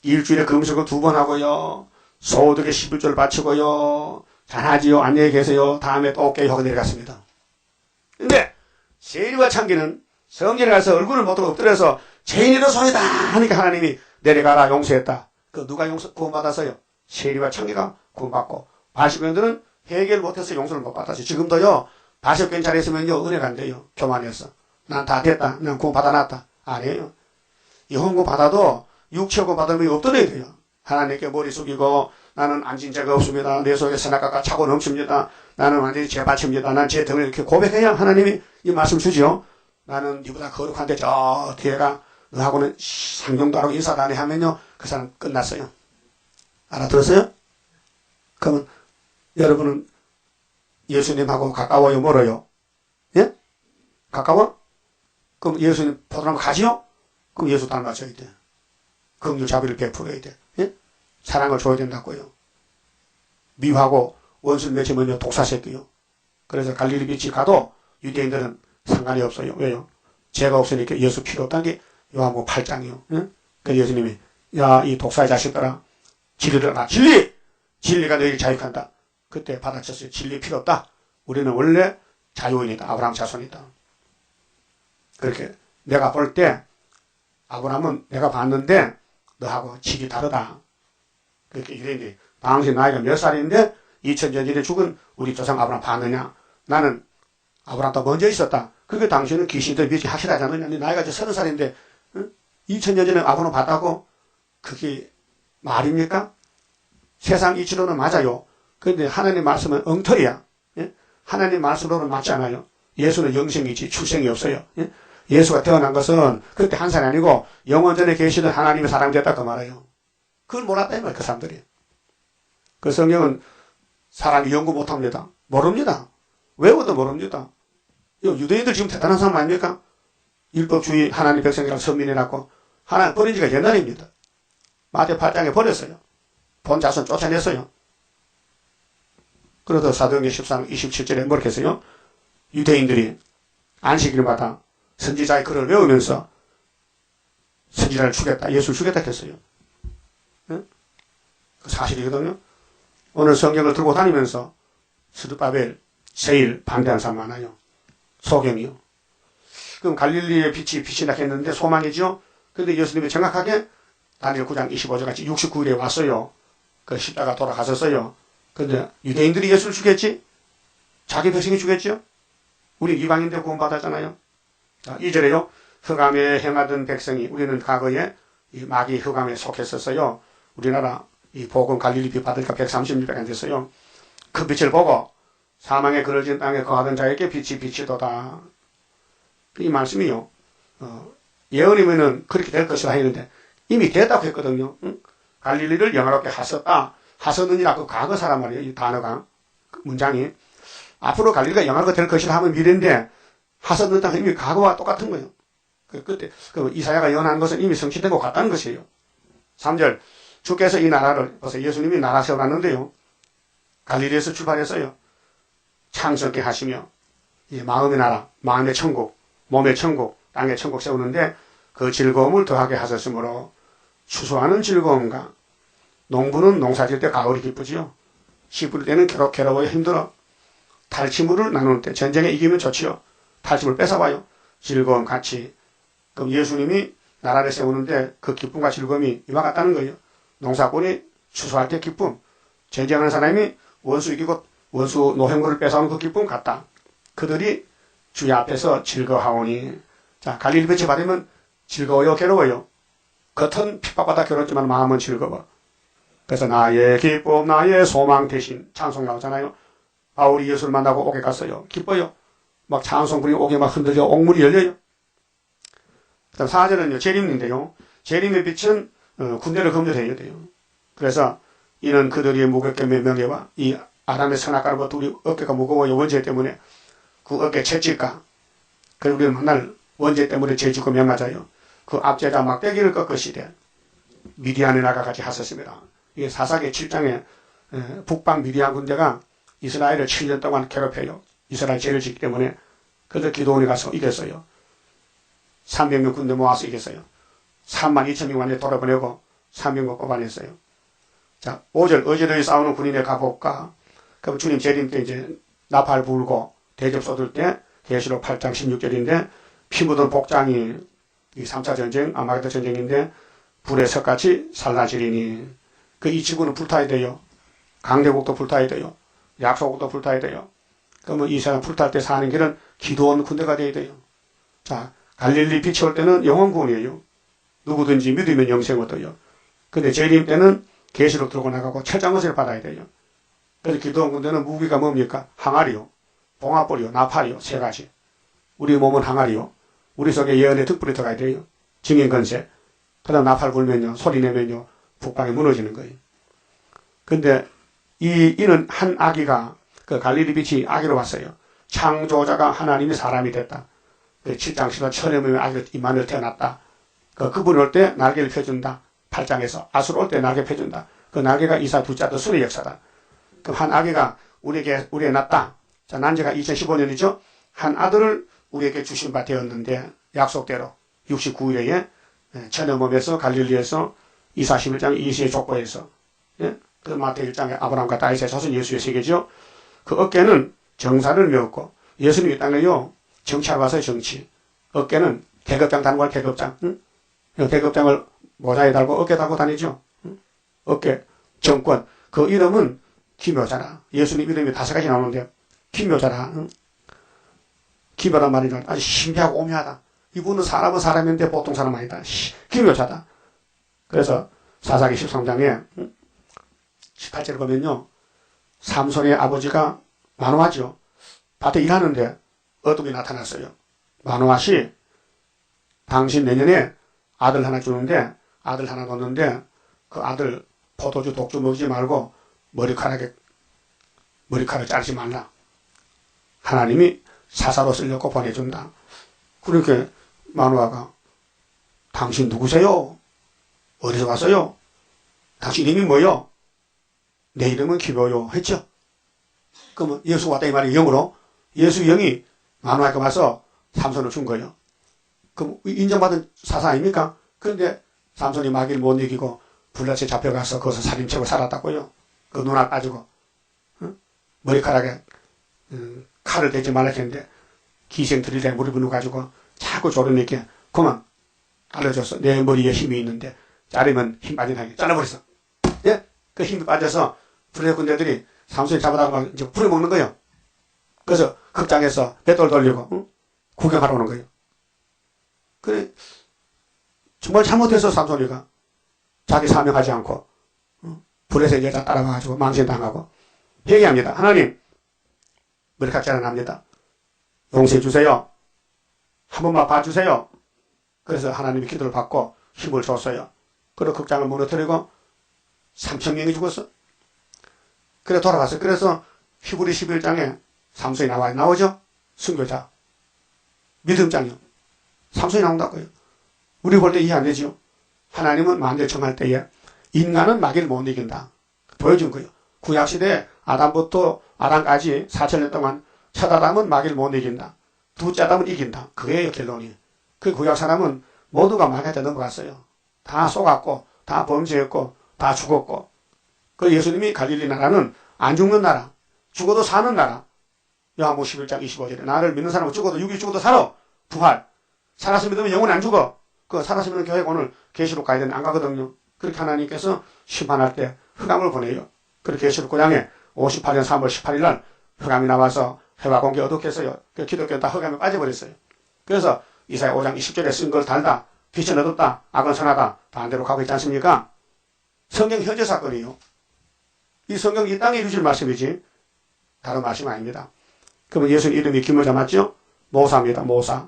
일주일에 금식을 2번 하고요, 소득에 11조를 바치고요, 잘하지요, 안녕히 계세요, 다음에 또 올게요 하고 내려갔습니다. 근데 세리와 창기는 성전에 가서 얼굴을 못 들고 엎드려서 죄인이로 손이다 하니까 하나님이 내려가라 용서했다. 그 누가 구원받았어요? 세리와 창기가 구원받고, 바리새교인들은 해결 못해서 용서를 못 받았어요. 지금도요, 바리새교인 자리에 있으면요, 은혜가 안 돼요. 교만해서. 난 다 됐다, 난 구원 받아놨다. 아니에요. 영혼 받아도 육체구 받으면 엎드려야 돼요. 하나님께 머리 숙이고, 나는 앉은 죄가 없습니다. 내 속에 선악과가 차고 넘칩니다. 나는 완전히 죄바칩니다. 난 제 등을 이렇게 고백해야 하나님이 이 말씀 주지요. 나는 니보다 거룩한데 저 뒤에가 너하고는 상종도 하고 인사도 안 해 하면요, 그 사람 끝났어요. 알아들었어요? 그러면 여러분은 예수님하고 가까워요, 멀어요? 예? 가까워? 그럼 예수님 포도나무 가지요? 그럼 예수 닮아줘야 돼. 긍휼 자비를 베풀어야 돼. 예? 사랑을 줘야 된다고요. 미워하고 원수를 맺으면요, 독사새끼요. 그래서 갈릴리 빛이 가도 유대인들은 상관이 없어요. 왜요? 죄가 없으니까 예수 필요 없다는 게 요한복음 8장이요. 예? 그래서 예수님이, 야, 이 독사의 자식들아, 진리를 알아. 진리가 너희를 자유한다. 그때 받아쳤어요. 진리 필요 없다. 우리는 원래 자유인이다. 아브라함 자손이다. 그렇게 내가 볼 때 아브라함은 내가 봤는데 너하고 질이 다르다. 그렇게 유대인들이, 당신 나이가 몇 살인데 2000년 전에 죽은 우리 조상 아브라함 봤느냐? 나는 아브라함보다 먼저 있었다. 그게 당신은 귀신들 믿지 확실하지 않느냐? 네 나이가 이제 30살인데 2000년 전에 아브라함 봤다고? 그게 말입니까? 세상 이치로는 맞아요. 그런데 하나님 말씀은 엉터리야. 예? 하나님 말씀으로는 맞지 않아요. 예수는 영생이지 출생이 없어요. 예? 예수가 태어난 것은 그때 한 살이 아니고 영원전에 계시던 하나님의 사람이 됐다 그 말이에요. 그걸 몰랐다 이 말이에요. 그 사람들이. 그 성경은 사람이 연구 못합니다. 모릅니다. 외워도 모릅니다. 유대인들 지금 대단한 사람 아닙니까? 율법주의 하나님 백성이라고 선민해놨고 하나님 버린 지가 옛날입니다. 마태 8장에 버렸어요. 본 자손 쫓아냈어요. 그러다 사도행전 13장 27절에 뭐렇게 했어요? 유대인들이 안식일마다 선지자의 글을 외우면서 선지자를 죽였다. 예수를 죽였다 했어요. 네? 그 사실이거든요. 오늘 성경을 들고 다니면서 스룹바벨, 세일 반대하는 사람 많아요. 소경이요. 그럼 갈릴리의 빛이 나겠는데 소망이죠. 그런데 예수님이 정확하게 다니엘 9장 25절 같이 69일에 왔어요. 그 십자가 돌아가셨어요. 그런데 유대인들이 예수를 죽였지? 자기 백성이 죽였죠? 우리 이방인들 구원받았잖아요. 자, 2절에요. 흑암에 행하던 백성이, 우리는 과거에 이 마귀 흑암에 속했었어요. 우리나라 이 복음 갈릴리 빛 받으니까 130일밖에 안 됐어요. 그 빛을 보고 사망에 그늘진 땅에 거하던 자에게 빛이 비치도다. 이 말씀이요. 예언이면은 그렇게 될 것이라 했는데 이미 됐다고 했거든요. 응? 갈릴리를 영화롭게 하셨다. 하셨느니라 그 과거 사람 말이에요. 이 단어가. 그 문장이. 앞으로 갈릴리가 영화롭게 될 것이라 하면 미래인데 하셨는다는 이미 과거와 똑같은 거예요. 그때 이사야가 예언한 것은 이미 성취된 것 같다는 것이에요. 3절. 주께서 이 나라를, 벌써 예수님이 나라 세워놨는데요. 갈릴리에서 출발했어요. 창설케 하시며 이 마음의 나라, 마음의 천국, 몸의 천국, 땅의 천국 세우는데 그 즐거움을 더하게 하셨으므로 추수하는 즐거움과 농부는 농사질 때 가을이 기쁘지요. 씨 뿌릴 때는 괴로워요. 힘들어. 탈취물을 나누는 때 전쟁에 이기면 좋지요. 탈취물 뺏어봐요. 즐거움 같이. 그럼 예수님이 나라를 세우는데 그 기쁨과 즐거움이 이와 같다는 거예요. 농사꾼이 추수할 때 기쁨. 전쟁하는 사람이 원수 이기고 원수 노획물을 뺏어오는 그 기쁨 같다. 그들이 주의 앞에서 즐거워하오니. 자, 갈릴리 빛을 받으면 즐거워요, 괴로워요? 겉은 핍박받아 괴롭지만 마음은 즐거워. 그래서 나의 기쁨, 나의 소망 대신 찬송 나오잖아요. 바울이 예수를 만나고 옥에 갔어요. 기뻐요. 막 찬송 부리고 옥에 막 흔들려 옥물이 열려요. 그 다음 4절은요, 재림인데요. 재림의 빛은 군대를 검열해야 돼요. 그래서 이는 그들이 무겁게 명예와 이 아담의 선악과로부터 우리 어깨가 무거워요. 원죄 때문에 그 어깨 채찍과 그리고 우리는 맨날 원죄 때문에 죄짓고 명맞아요. 그 압제자 막대기를 꺾으시되 미디안의 나가 같이 하셨습니다. 이게 사사기 7장에 북방 미디안 군대가 이스라엘을 7년 동안 괴롭혀요. 이스라엘 죄를 짓기 때문에. 그래서 기도원이 가서 이겼어요. 300명 군대 모아서 이겼어요. 3만 2천 명 완전히 돌아보내고 300명 뽑아냈어요. 자, 5절 어제들이 싸우는 군인의 가복과 그럼 주님 재림 때 이제 나팔 불고 대접 쏟을 때 계시록 8장 16절인데 피 묻은 복장이 이 3차 전쟁 아마게도 전쟁인데 불에 석같이 살라지리니 그 이 지구는 불타야 돼요. 강대국도 불타야 돼요. 약소국도 불타야 돼요. 그러면 이 세상 불탈 때 사는 길은 기도원 군대가 돼야 돼요. 자, 갈릴리 빛이 올 때는 영원구원이에요. 누구든지 믿으면 영생 얻어요. 근데 재림 때는 계시록 들고 나가고 철장것을 받아야 돼요. 그래서 기도원 군대는 무기가 뭡니까? 항아리요, 봉화불이요, 나팔이요, 세 가지. 우리 몸은 항아리요. 우리 속에 예언의 등불이 들어가야 돼요. 증인건세. 그 다음 나팔 불면요, 소리 내면요, 북방이 무너지는 거예요. 근데 이는 한 아기가 그 갈릴리 빛이 아기로 왔어요. 창조자가 하나님이 사람이 됐다. 7장 10절 천여 명의 아기를 임마누엘 태어났다. 그분 올 때 날개를 펴준다. 8장에서 아수르 올 때 날개 펴준다. 그 날개가 이사 둘째 아들 순의 역사다. 그럼 한 아기가 우리에게 낳았다. 자, 난지가 2015년이죠. 한 아들을 우리에게 주신 바 되었는데 약속대로 69일에 천여 몸에서 갈릴리에서 이사 11장 이시의 족보에서 그 마태 1장에 아브라함과 다윗의 자손 예수의 세계죠. 그 어깨는 정사를 메웠고 예수님이 땅에요. 정치하러 가서요. 정치. 어깨는 계급장 다는 걸 계급장. 응? 계급장을 모자에 달고 어깨 달고 다니죠. 응? 어깨 정권. 그 이름은 기묘자라. 예수님 이름이 5가지 나오는데 기묘자라. 응? 기묘란 말이 아주 신비하고 오묘하다. 이분은 사람은 사람인데 보통 사람 아니다. 기묘자다. 그래서 사사기 13장에 18절을 보면요. 삼손의 아버지가 마노아죠. 밭에 일하는데 어둠이 나타났어요. 마노아씨 당신 내년에 아들 하나 주는데 아들 하나 뒀는데 그 아들 포도주 독주 먹지 말고 머리카락을 자르지 말라. 하나님이 사사로 쓰려고 보내준다. 그렇게 마노아가 당신 누구세요? 어디서 왔어요? 당신 이름이 뭐요? 내 이름은 기묘요 했죠. 그러면 예수가 왔다 이 말이 영으로 예수 영이 마노아에게 와서 삼손을 준 거예요. 그럼 인정받은 사사 아닙니까? 그런데 삼손이 마귀를 못 이기고 블라스에 잡혀가서 거기서 살인치고 살았다고요. 그 눈알 빠지고 머리카락에 칼을 대지 말라 했는데 기생 들이대 무릎을 누가지고 자꾸 조르니까 그만 알려줬어. 내 머리에 힘이 있는데 자르면 힘 빠진다게 잘라버렸어. 예? 그 힘이 빠져서 불의 군대들이 삼손이 잡아다가 막 이제 불에 먹는 거예요. 그래서 극장에서 뱃돌 돌리고 구경하러 오는 거예요. 그래 정말 잘못해서 삼손이가 자기 사명하지 않고 불에서 여자 따라와가지고 망신당하고 회개합니다. 하나님 머리카락 자라납니다. 용서해 주세요. 한 번만 봐주세요. 그래서 하나님이 기도를 받고 힘을 줬어요. 그리고 극장을 무너뜨리고 3,000명이 죽었어. 그래 돌아갔어요. 그래서 히브리 11장에 삼손이 나오죠? 순교자. 믿음장이요. 삼손이 나온다고요. 우리 볼 때 이해 안 되죠? 하나님은 만대 청할 때에 인간은 마귀를 못 이긴다. 보여준 거예요. 구약시대에 아담부터 아담까지 4,000년 동안 첫 아담은 마귀를 못 이긴다. 둘째 아담은 이긴다. 그게요 결론이. 그 구약 사람은 모두가 마귀한테 넘어갔어요. 다 속았고 다 범죄했고 다 죽었고 그 예수님이 갈릴리 나라는 안 죽는 나라 죽어도 사는 나라. 요한복음 11장 25절에 나를 믿는 사람은 죽어도 육이 죽어도 살아. 부활. 살아서 믿으면 영원히 안 죽어. 그 살아서 믿는 교회가 오늘 계시록 가야 되는데 안 가거든요. 그렇게 하나님께서 심판할 때 흑암을 보내요. 그렇게 계시록 9장에 58년 3월 18일 날 흑암이 나와서 해와 공기 어둡겠어요. 그 기독교는 다 흑암에 빠져버렸어요. 그래서 이사야 5장 20절에 쓴 걸 달다. 빛은 어둡다. 악은 선하다. 반대로 가고 있지 않습니까? 성경 현재 사건이에요. 이 성경 이 땅에 이루어질 말씀이지 다른 말씀 아닙니다. 그러면 예수 이름이 기묘자 맞죠? 모사입니다. 모사.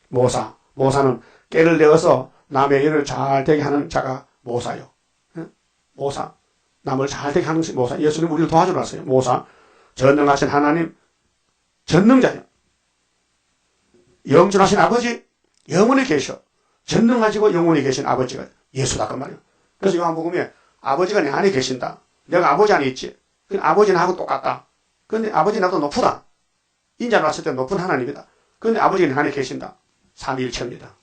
모사. 모사는 깨를 내어서 남의 일을 잘 되게 하는 자가 모사요. 모사. 남을 잘 되게 하는 모사. 예수님 우리를 도와주러 왔어요. 모사. 전능하신 하나님. 전능자요. 영존하신 아버지. 영원히 계셔. 전능하시고 영원히 계신 아버지가 예수다 그 말이에요. 그래서 요한복음에 아버지가 내 안에 계신다. 내가 아버지 안에 있지. 아버지는 하고 똑같다. 근데 아버지 나보다 높다. 인자로 왔을 때 높은 하나님이다. 근데 아버지는 안에 계신다. 삼위일체입니다.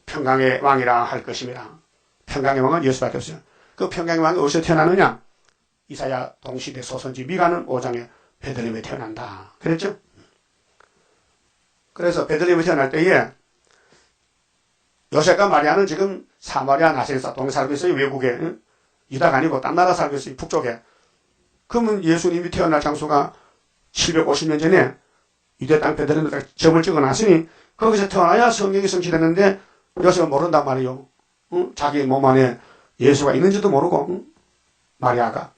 평강의 왕이라 할 것입니다. 평강의 왕은 예수밖에 없어요. 그 평강의 왕이 어디서 태어나느냐? 이사야 동시대 소선지 미가는 5장에 베들레헴에 태어난다. 그랬죠? 그래서 베들레헴에 태어날 때에 요셉과 마리아는 지금 사마리아 나세렛 동에 살고 있어요. 외국에. 응? 유다가 아니고 딴 나라 살고 있어요. 북쪽에. 그러면 예수님이 태어날 장소가 750년 전에 유대 땅 베들레헴에 점을 찍어놨으니 거기서 태어나야 성경이 성취됐는데 요셉은 모른단 말이에요. 응? 자기 몸 안에 예수가 있는지도 모르고 응? 마리아가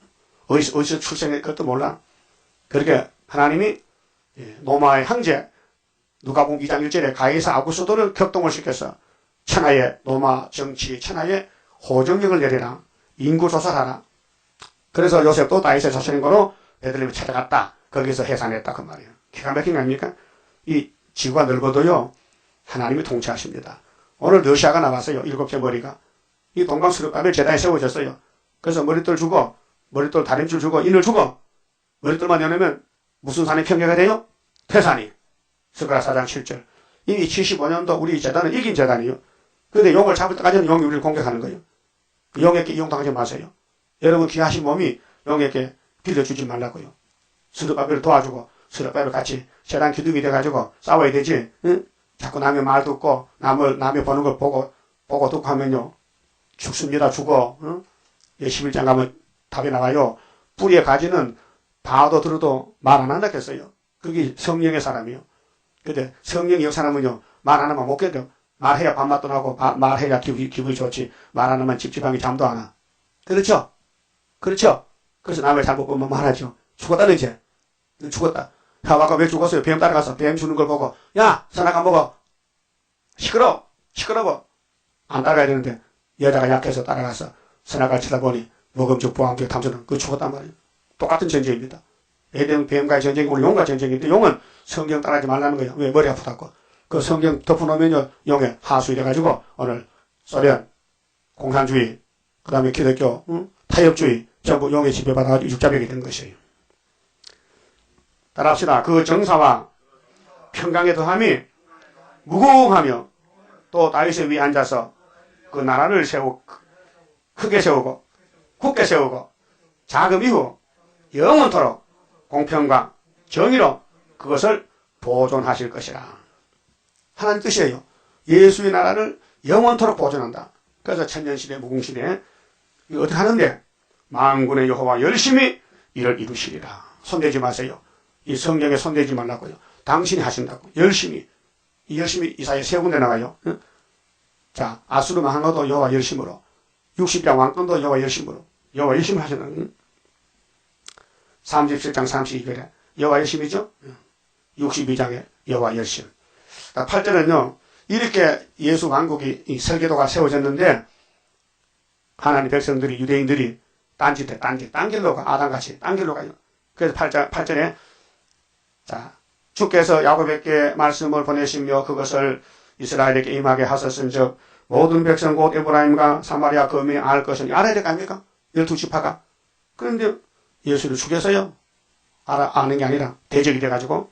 어디서 출생했 그것도 몰라. 그렇게 하나님이 로마의 황제 누가복음 2장 1절에 가이사 아구스도를 격동을 시켜서 천하의 로마 정치 천하의 호정력을 내리라. 인구조사를 하라. 그래서 요셉도 다윗의 자손인 거로 베들레헴에 찾아갔다. 거기서 해산했다 그 말이에요. 기가 막힌 거 아닙니까? 이 지구가 넓어도요 하나님이 통치하십니다. 오늘 러시아가 나왔어요. 7개 머리가. 이 동방스럽바벨 제단에 세워졌어요. 그래서 머릿돌 주고 머릿돌 다림줄 주고 인을 주고 머릿돌만 내놓으면 무슨 산이 평가가 돼요? 태산이. 스가랴 4장 7절. 이미 75년도 우리 재단은 이긴 재단이에요. 근데 용을 잡을 때까지는 용이 우리를 공격하는 거예요. 용에게 이용당하지 마세요. 여러분 귀하신 몸이 용에게 빌려주지 말라고요. 스룹바벨을 도와주고 스룹바벨 같이 재단 기둥이 돼가지고 싸워야 되지. 응? 자꾸 남의 말 듣고 남의 보는 걸 보고 듣고 하면요. 죽습니다. 죽어. 응? 11장 가면 답이 나와요. 뿌리의 가지는 봐도 들어도 말 안 한다겠어요. 그게 성령의 사람이요. 근데 성령의 사람은요. 말 안 하면 못 견뎌. 말해야 밥맛도 나고 말해야 기분이 좋지. 말 안 하면 찝찝하게 잠도 안 와. 그렇죠? 그렇죠? 그래서 남의 잘못 보면 말하죠. 죽었다는 이제. 죽었다. 하와가 왜 죽었어요? 뱀 따라가서 뱀 주는 걸 보고 야 선악과 먹어. 시끄러워. 안 따라가야 되는데 여자가 약해서 따라가서 선악과를 쳐다보니 먹음직 보암직 탐스는 그 죽었단 말이에요. 똑같은 전쟁입니다. 에덴 뱀과의 전쟁이 우리 용과 전쟁인데 용은 성경 따라하지 말라는 거예요. 왜? 머리 아프다고. 그 성경 덮어놓으면요 용의 하수이 돼가지고 오늘 소련 공산주의 그 다음에 기독교 타협주의 전부 용의 지배받아가지고 육자벽이 된 것이에요. 따라합시다. 그 정사와 평강의 더함이 무궁하며 또 다윗의 위에 앉아서 그 나라를 크게 세우고 굳게 세우고 자금 이후 영원토록 공평과 정의로 그것을 보존하실 것이라. 하나님 뜻이에요. 예수의 나라를 영원토록 보존한다. 그래서 천년시대 무궁시대에 어떻게 하는데 만군의 여호와 열심히 이를 이루시리라. 손대지 마세요. 이 성경에 손대지 말라고요. 당신이 하신다고. 열심히 이사야 세 군데 나가요. 응? 자, 아수르만 한 것도 여호와 열심으로 60장 왕권도 여호와 열심으로 여호와 열심히 하신다. 응? 37장 32절에 여호와 열심이죠. 62장에 여호와 열심. 8절은요. 이렇게 예수 왕국이 설계도가 세워졌는데 하나님 백성들이 유대인들이 딴 길로 가. 아담같이 딴 길로 가요. 그래서 8절에 자, 주께서 야곱에게 말씀을 보내시며 그것을 이스라엘에게 임하게 하셨은즉 모든 백성 곧 에브라임과 사마리아 거민이 알 것은 알아야 될 거 아닙니까? 12지파가. 그런데 예수를 죽여서요. 아는 게 아니라 대적이 돼가지고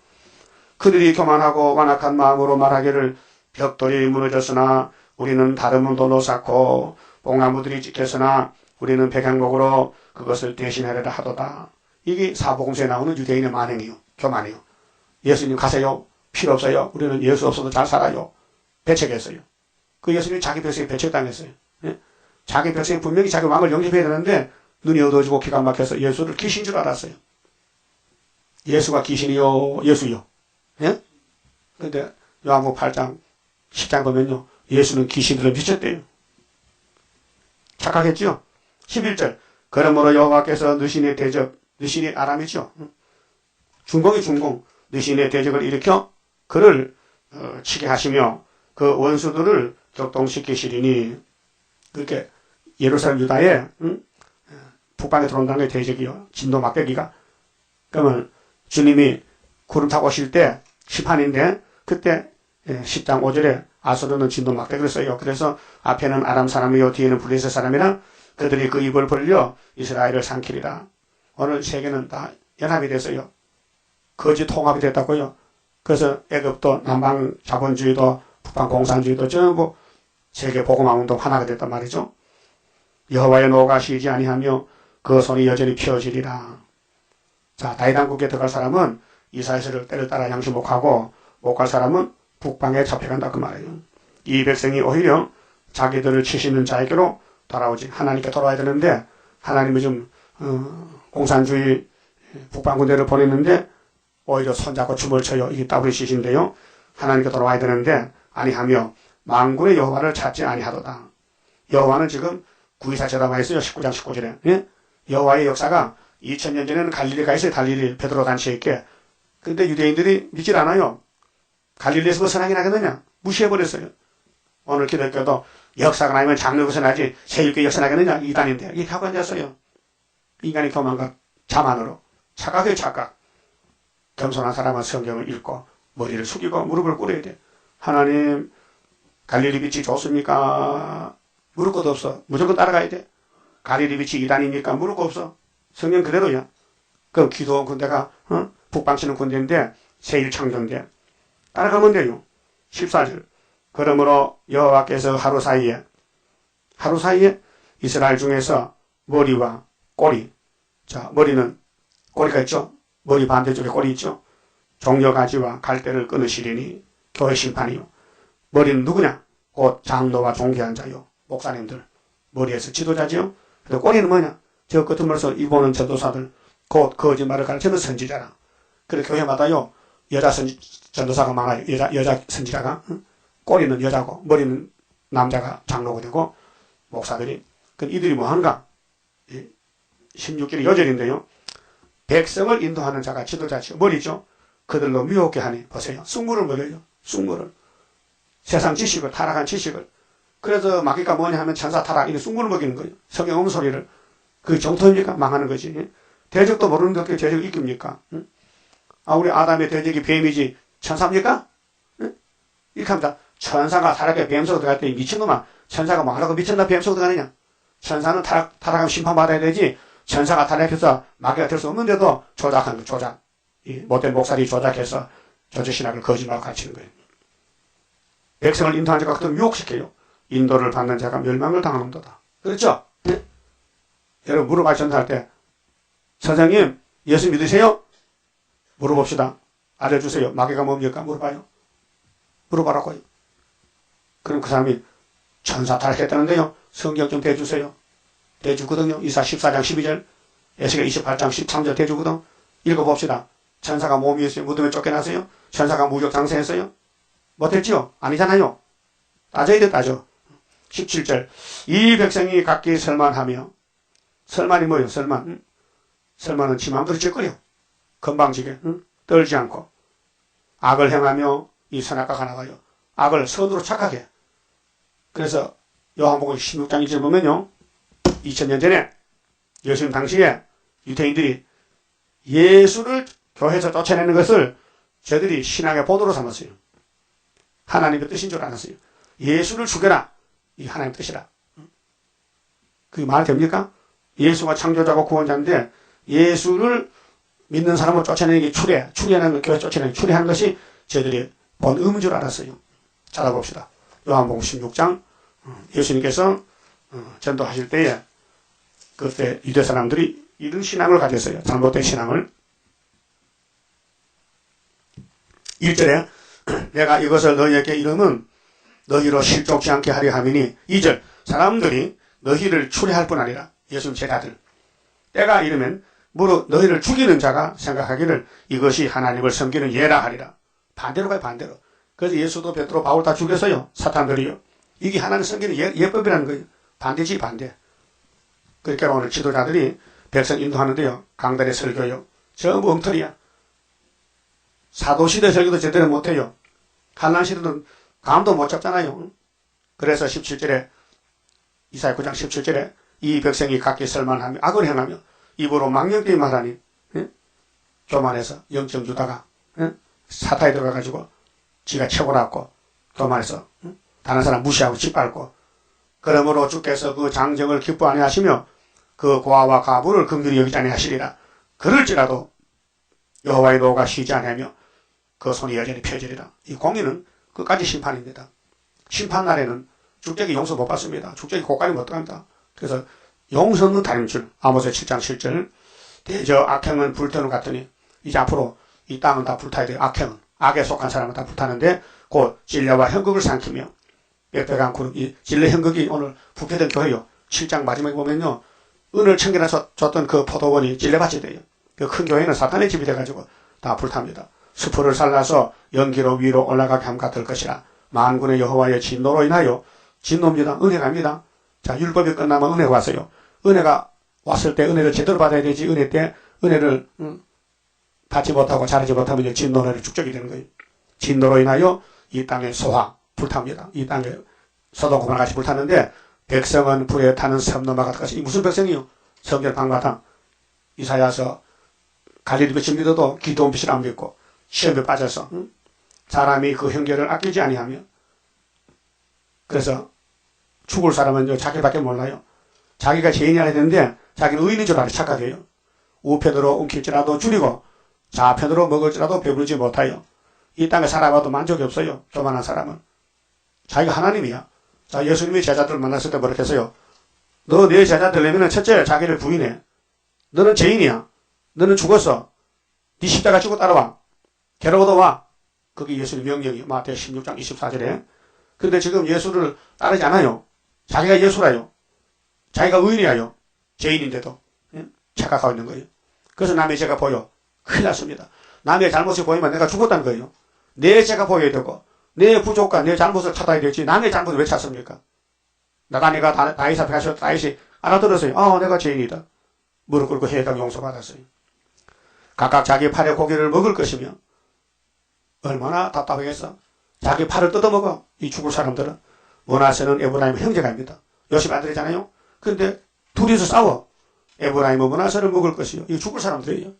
그들이 교만하고 완악한 마음으로 말하기를 벽돌이 무너졌으나 우리는 다름은 돌로 쌓고 뽕나무들이 찍혔으나 우리는 백향목으로 그것을 대신하려다 하도다. 이게 사복음서에 나오는 유대인의 만행이요. 교만이요. 예수님 가세요. 필요 없어요. 우리는 예수 없어도 잘 살아요. 배척했어요. 그 예수님이 자기 백성이 배척당했어요. 예? 자기 백성이 분명히 자기 왕을 영접해야 되는데 눈이 어두워지고 기가 막혀서 예수를 귀신인 줄 알았어요. 예수가 귀신이요. 예수요. 예? 근데 요한복음 8장 10장 보면요. 예수는 귀신들을 미쳤대요. 착각했죠? 11절 그러므로 여호와께서 너신의 대적 너신이 아람이죠. 중공이 중공 너신의 대적을 일으켜 그를 치게 하시며 그 원수들을 격동시키시리니 그렇게 예루살렘 유다에 북방에 들어온다는 게 대적이요. 진도 막대기가. 그러면 주님이 구름 타고 오실 때 시판인데 그때 10장 5절에 아수르는 진도 막대기를 써요. 그래서 앞에는 아람 사람이요 뒤에는 블레셋 사람이라 그들이 그 입을 벌려 이스라엘을 삼키리라. 오늘 세계는 다 연합이 됐어요. 거짓 통합이 됐다고요. 그래서 애굽도 남방 자본주의도 북방 공산주의도 전부 세계 복음화 운동 하나가 됐단 말이죠. 여호와의 노가 쉬지 아니하며 그 손이 여전히 펴지리라. 자, 다윗왕국에 들어갈 사람은 이스라엘을 때를 따라 양식 못하고 못 갈 사람은 북방에 잡혀간다 그 말이에요. 이 백성이 오히려 자기들을 치시는 자에게로 돌아오지 하나님께 돌아와야 되는데 하나님은 좀 공산주의 북방 군대를 보냈는데 오히려 손잡고 춤을 춰요. 이게 WCC인데요. 하나님께 돌아와야 되는데 아니하며 만군의 여호와를 찾지 아니하도다. 여호와는 지금 구이사 제담하에 있어요. 19장 19절에. 예? 여호와의 역사가 2000년 전에는 갈릴리 가 있어요. 갈릴리 베드로 단체에 있게. 근데 유대인들이 믿질 않아요. 갈릴리에서 벗어나긴 하겠느냐? 무시해버렸어요. 오늘 기독교도 역사가 나면 장로 벗어나지 세일교 역사 나겠느냐? 이단인데 이렇게 하고 앉았어요. 인간의 교만과 자만으로. 착각이에요. 착각. 겸손한 사람은 성경을 읽고 머리를 숙이고 무릎을 꿇어야 돼. 하나님 갈릴리 빛이 좋습니까? 물을 것도 없어. 무조건 따라가야 돼. 갈릴리 빛이 이단입니까? 물을 거 없어. 성경 그대로야. 그 기도원 군대가 북방 치는 군대인데 세일창조인데 따라가면 돼요. 14절. 그러므로 여호와께서 하루 사이에 이스라엘 중에서 머리와 꼬리, 자 머리는 꼬리가 있죠. 머리 반대쪽에 꼬리 있죠. 종려가지와 갈대를 끊으시리니 교회 심판이요. 머리는 누구냐? 곧 장로와 종교한 자요. 목사님들. 머리에서 지도자지요. 그리고 꼬리는 뭐냐? 저 끝으로서 이보는 전도사들. 곧 거짓말을 가르치는 선지자라. 그리고 교회마다요. 여자 전도사가 많아요. 여자 선지자가. 꼬리는 여자고 머리는 남자가 장로가 되고 목사들이. 그럼 이들이 뭐 하는가? 16절이 요절인데요. 백성을 인도하는 자가 지도자죠. 머리죠. 그들로 미혹게 하니 보세요. 쑥물을 먹여요. 쑥물을. 세상 지식을 타락한 지식을. 그래서 마귀가 뭐냐 하면 천사 타락 이런 쑥물을 먹이는 거예요. 성경 없는 소리를. 그게 정토입니까? 망하는 거지. 대적도 모르는데 어떻게 대적이 이깁니까? 아 우리 아담의 대적이 뱀이지 천사입니까? 이렇게 합니다. 천사가 타락해 뱀 속에 들어갈 때 미친놈아. 천사가 뭐 하라고 미쳤나 뱀 속에 들어가느냐. 천사는 타락하면 심판받아야 되지. 천사가 타락해서 마귀가 될 수 없는데도 조작한 거 조작. 이 못된 목사들이 조작해서 저주신학을 거짓말로 가르치는 거예요. 백성을 인도하는 자가 그들 유혹시켜요. 인도를 받는 자가 멸망을 당하는도다. 그렇죠? 네? 여러분 물어봐 전도할 때 선생님 예수 믿으세요? 물어봅시다. 알려주세요. 마귀가 뭡니까? 물어봐요. 물어봐라고요. 그럼 그 사람이 천사 타락했다는데요. 성경 좀 대주세요. 대주거든요. 이사 14장 12절 에스겔 28장 13절 대주거든. 읽어봅시다. 천사가 몸이 있어요. 무덤에 쫓겨났어요. 천사가 무력 장세했어요. 못했지요? 아니잖아요. 따져야 돼 따져. 17절 이 백성이 각기 설만하며 설만이 뭐예요? 설만. 설만은 지 마음대로 짓거려. 건방지게 떨지 않고 악을 행하며 이 선악과가 나가요. 악을 선으로 착각해. 그래서 요한복음 16장 1절 보면요. 2000년 전에 예수님 당시에 유대인들이 예수를 교회에서 쫓아내는 것을 저들이 신앙의 본으로 삼았어요. 하나님의 뜻인 줄 알았어요. 예수를 죽여라. 이 하나님의 뜻이라. 그게 말 됩니까? 예수가 창조자고 구원자인데 예수를 믿는 사람을 쫓아내는 게 추리하는 걸 교회 쫓아내는 추리하는 것이 저들이 본 의무인 줄 알았어요. 찾아봅시다. 요한복음 16장 예수님께서 전도하실 때에 그때 유대 사람들이 이런 신앙을 가졌어요. 잘못된 신앙을. 1절에 내가 이것을 너희에게 이름은 너희로 실족지 않게 하려 함이니 2절 사람들이 너희를 추리할 뿐 아니라 예수님 제자들 때가 이르면 무릇 너희를 죽이는 자가 생각하기를 이것이 하나님을 섬기는 예라 하리라. 반대로 가요. 반대로. 그래서 예수도 베드로 바울 다 죽였어요. 사탄들이요. 이게 하나님 섬기는 예법이라는 거예요. 반대지 반대. 그러니까 오늘 지도자들이 백성 인도하는데요. 강단의 설교요. 전부 엉터리야. 사도시대 설교도 제대로 못해요. 한란시대는 감도 못 잡잖아요. 그래서 17절에 이사야 9장 17절에 이 백성이 각기 설만하며 악을 행하며 입으로 망령되이 말하니 교만해서 영점 주다가 사타에 들어가가지고 지가 최고 났고 교만해서 다른 사람 무시하고 짓밟고 그러므로 주께서 그 장정을 기뻐 아니하시며 그 고아와 가부를 긍휼히 여기지 아니하시리라. 그럴지라도 여호와의 노가 쉬지 아니하며 그 손이 여전히 펴지리라. 이 공의는 끝까지 심판입니다. 심판날에는 죽적이 용서 못 받습니다. 죽적이 고까지 못 들어간다. 그래서 용서 없는 다림줄, 아모스 7장 7절. 대저 악행은 불태우는 같으니 이제 앞으로 이 땅은 다 불타야 돼요. 악행은, 악에 속한 사람은 다 불타는데 곧 진리와 형극을 삼키며 빽빽한 구름, 이 진리 형극이 오늘 부패된 교회요. 7장 마지막에 보면요, 은을 챙겨놔서 줬던 그 포도원이 진리밭이 돼요. 그 큰 교회는 사탄의 집이 돼가지고 다 불탑니다. 수풀을 살라서 연기로 위로 올라가게 함 같을 것이라. 만군의 여호와의 진노로 인하여, 진노입니다. 은혜가 아닙니다. 자, 율법이 끝나면 은혜가 왔어요. 은혜가 왔을 때 은혜를 제대로 받아야 되지, 은혜 때 은혜를 받지 못하고 잘하지 못하면 이제 진노를 축적이 되는 거예요. 진노로 인하여 이 땅의 소화, 불탑니다. 이 땅에 소돔 고모라 같이 불탔는데 백성은 불에 타는 섬 넘어갈 것이. 무슨 백성이요? 성전 방마당. 이사야서 갈릴리 집 믿어도 기도원 빛을 안 믿고 시험에 빠져서 사람이 그 형제를 아끼지 아니하며, 그래서 죽을 사람은 자기밖에 몰라요. 자기가 죄인이라 했는데 자기는 의인인 줄 알아 착각해요. 우편으로 움킬지라도 줄이고 좌편으로 먹을지라도 배부르지 못하여 이 땅에 살아봐도 만족이 없어요. 교만한 사람은. 자기가 하나님이야. 자, 예수님이 제자들 만났을 때 뭐라 했어요? 너 내 제자 되려면 첫째 자기를 부인해. 너는 죄인이야. 너는 죽었어. 네 십자가 지고 따라와. 괴로워도 와. 그게 예수의 명령이에요. 마태복음 16장 24절에. 그런데 지금 예수를 따르지 않아요. 자기가 예수라요. 자기가 의인이야요. 죄인인데도 착각하고 있는 거예요. 그래서 남의 죄가 보여. 큰일 났습니다. 남의 잘못이 보이면 내가 죽었다는 거예요. 내 죄가 보여야 되고 내 부족과 내 잘못을 찾아야 되지, 남의 잘못을 왜 찾습니까? 나단이가 다윗 앞에 가서 다윗이 알아들었어요. 내가 죄인이다. 무릎 꿇고 회당 용서받았어요. 각각 자기 팔의 고기를 먹을 것이며, 얼마나 답답하겠어. 자기 팔을 뜯어먹어. 이 죽을 사람들은. 문하세는 에브라임 형제가입니다. 요셉 아들이잖아요. 근데 둘이서 싸워. 에브라임은 문하세를 먹을 것이요. 이 죽을 사람들이에요.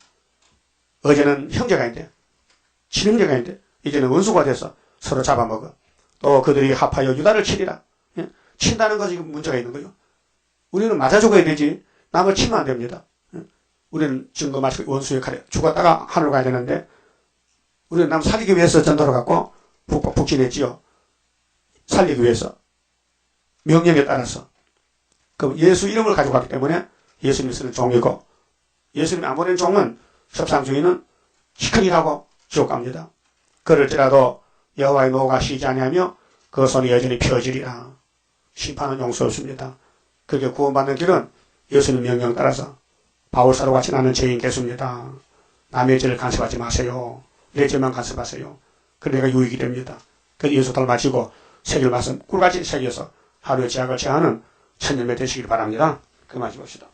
어제는 형제가인데, 친형제가인데 이제는 원수가 돼서 서로 잡아먹어. 또 그들이 합하여 유다를 치리라. 친다는 것이 문제가 있는 거예요. 우리는 맞아 죽어야 되지 남을 치면 안 됩니다. 우리는 증거 마시고 원수 역할에 죽었다가 하늘 가야 되는데, 우리는 남 살리기 위해서 전도를 갖고 북진했지요. 살리기 위해서. 명령에 따라서. 그럼 예수 이름을 가지고 갔기 때문에 예수님이 쓰는 종이고, 예수님이 안 보낸 종은 협상주의는 시큰일하고 지옥 갑니다. 그럴지라도 여호와의 노가 쉬지 아니하며 그 손이 여전히 펴지리라. 심판은 용서 없습니다. 그렇게 구원받는 길은 예수님 명령 따라서 바울사로 같이 나는 죄인 개수입니다. 남의 죄를 간섭하지 마세요. 내 죄만 간섭하세요. 그래 내가 유익이 됩니다. 그 예수 닮아지고 새길 말씀 꿀같이 새겨서 하루의 죄악을 제하는 천년매 되시길 바랍니다. 그만 봅시다.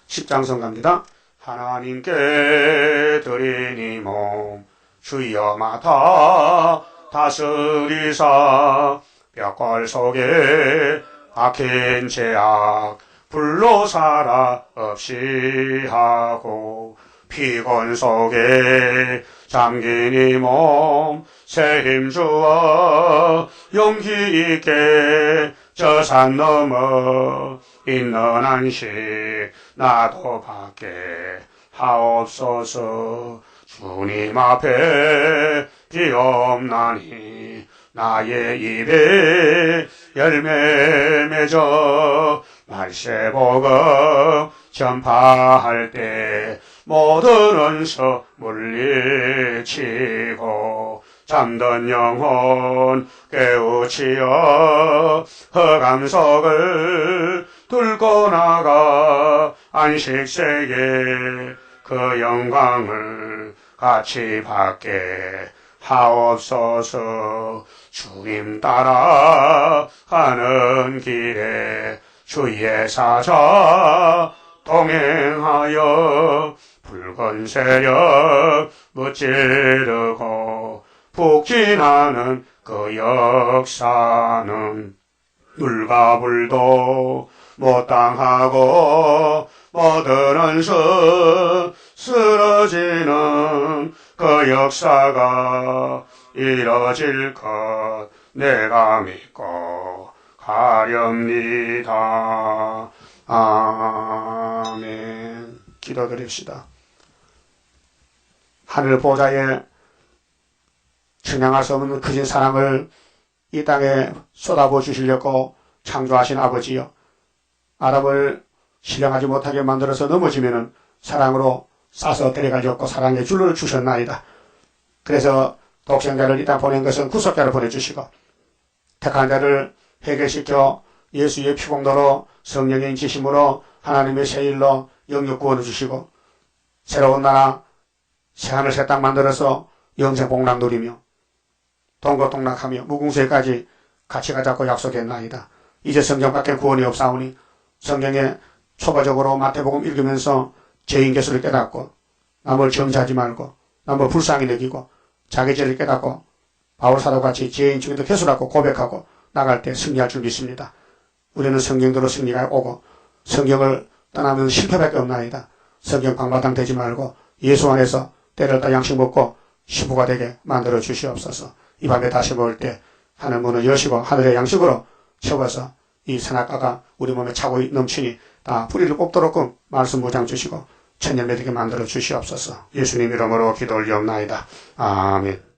10장성 갑니다. 하나님께 드리니 몸 주여 맡아 다스리사, 뼈골 속에 박힌 죄악 불로 살아 없이 하고, 피곤 속에 잠긴 이 몸 새 힘 주어 용기 있게 저 산 넘어 있는 안식 나도 받게 하옵소서. 주님 앞에 비옵나니 나의 입에 열매 맺어 말세복음 전파할 때 모든 원수 물리치고, 잠든 영혼 깨우치어 흑암석을 뚫고 나가 안식세계 그 영광을 같이 받게 하옵소서. 주님 따라 가는 길에 주의 사자 동행하여 붉은 세력 무찌르고 북진하는 그 역사는 물과 불도 못 당하고 모든 원수 쓰러지는 그 역사가 이뤄질 것 내가 믿고 가렵니다. 아멘. 기도드립시다. 하늘 보좌에 청량할 수 없는 크신 사랑을 이 땅에 쏟아부어 주시려고 창조하신 아버지여, 아담을 신령하지 못하게 만들어서 넘어지면은 사랑으로 싸서 데려가셨고 사랑의 줄을 주셨나이다. 그래서 독생자를 이 땅 보낸 것은 구속자를 보내주시고 택한 자를 해결시켜 예수의 피공로로 성령의 인치심으로 하나님의 새 일로 영육 구원을 주시고 새로운 나라 새하늘 새 땅 만들어서 영생 복락 누리며 동고동락하며 무궁수에까지 같이 가자고 약속했나이다. 이제 성경밖에 구원이 없사오니 성경에 초보적으로 마태복음 읽으면서 죄인 개수를 깨닫고 남을 정죄하지 말고 남을 불쌍히 여기고 자기 죄를 깨닫고 바울사도같이 죄인 중에도 개수라고 고백하고 나갈 때 승리할 줄 믿습니다. 우리는 성경대로 승리가 오고 성경을 떠나면 실패밖에 없나이다. 성경 방바탕 되지 말고 예수 안에서 때를 따 양식 먹고 시부가 되게 만들어 주시옵소서. 이 밤에 다시 모을 때 하늘 문을 여시고 하늘의 양식으로 채워서 이 선악과가 우리 몸에 차고 넘치니 다 뿌리를 뽑도록 말씀 무장 주시고 천년매되게 만들어 주시옵소서. 예수님 이름으로 기도 올리옵나이다. 아멘.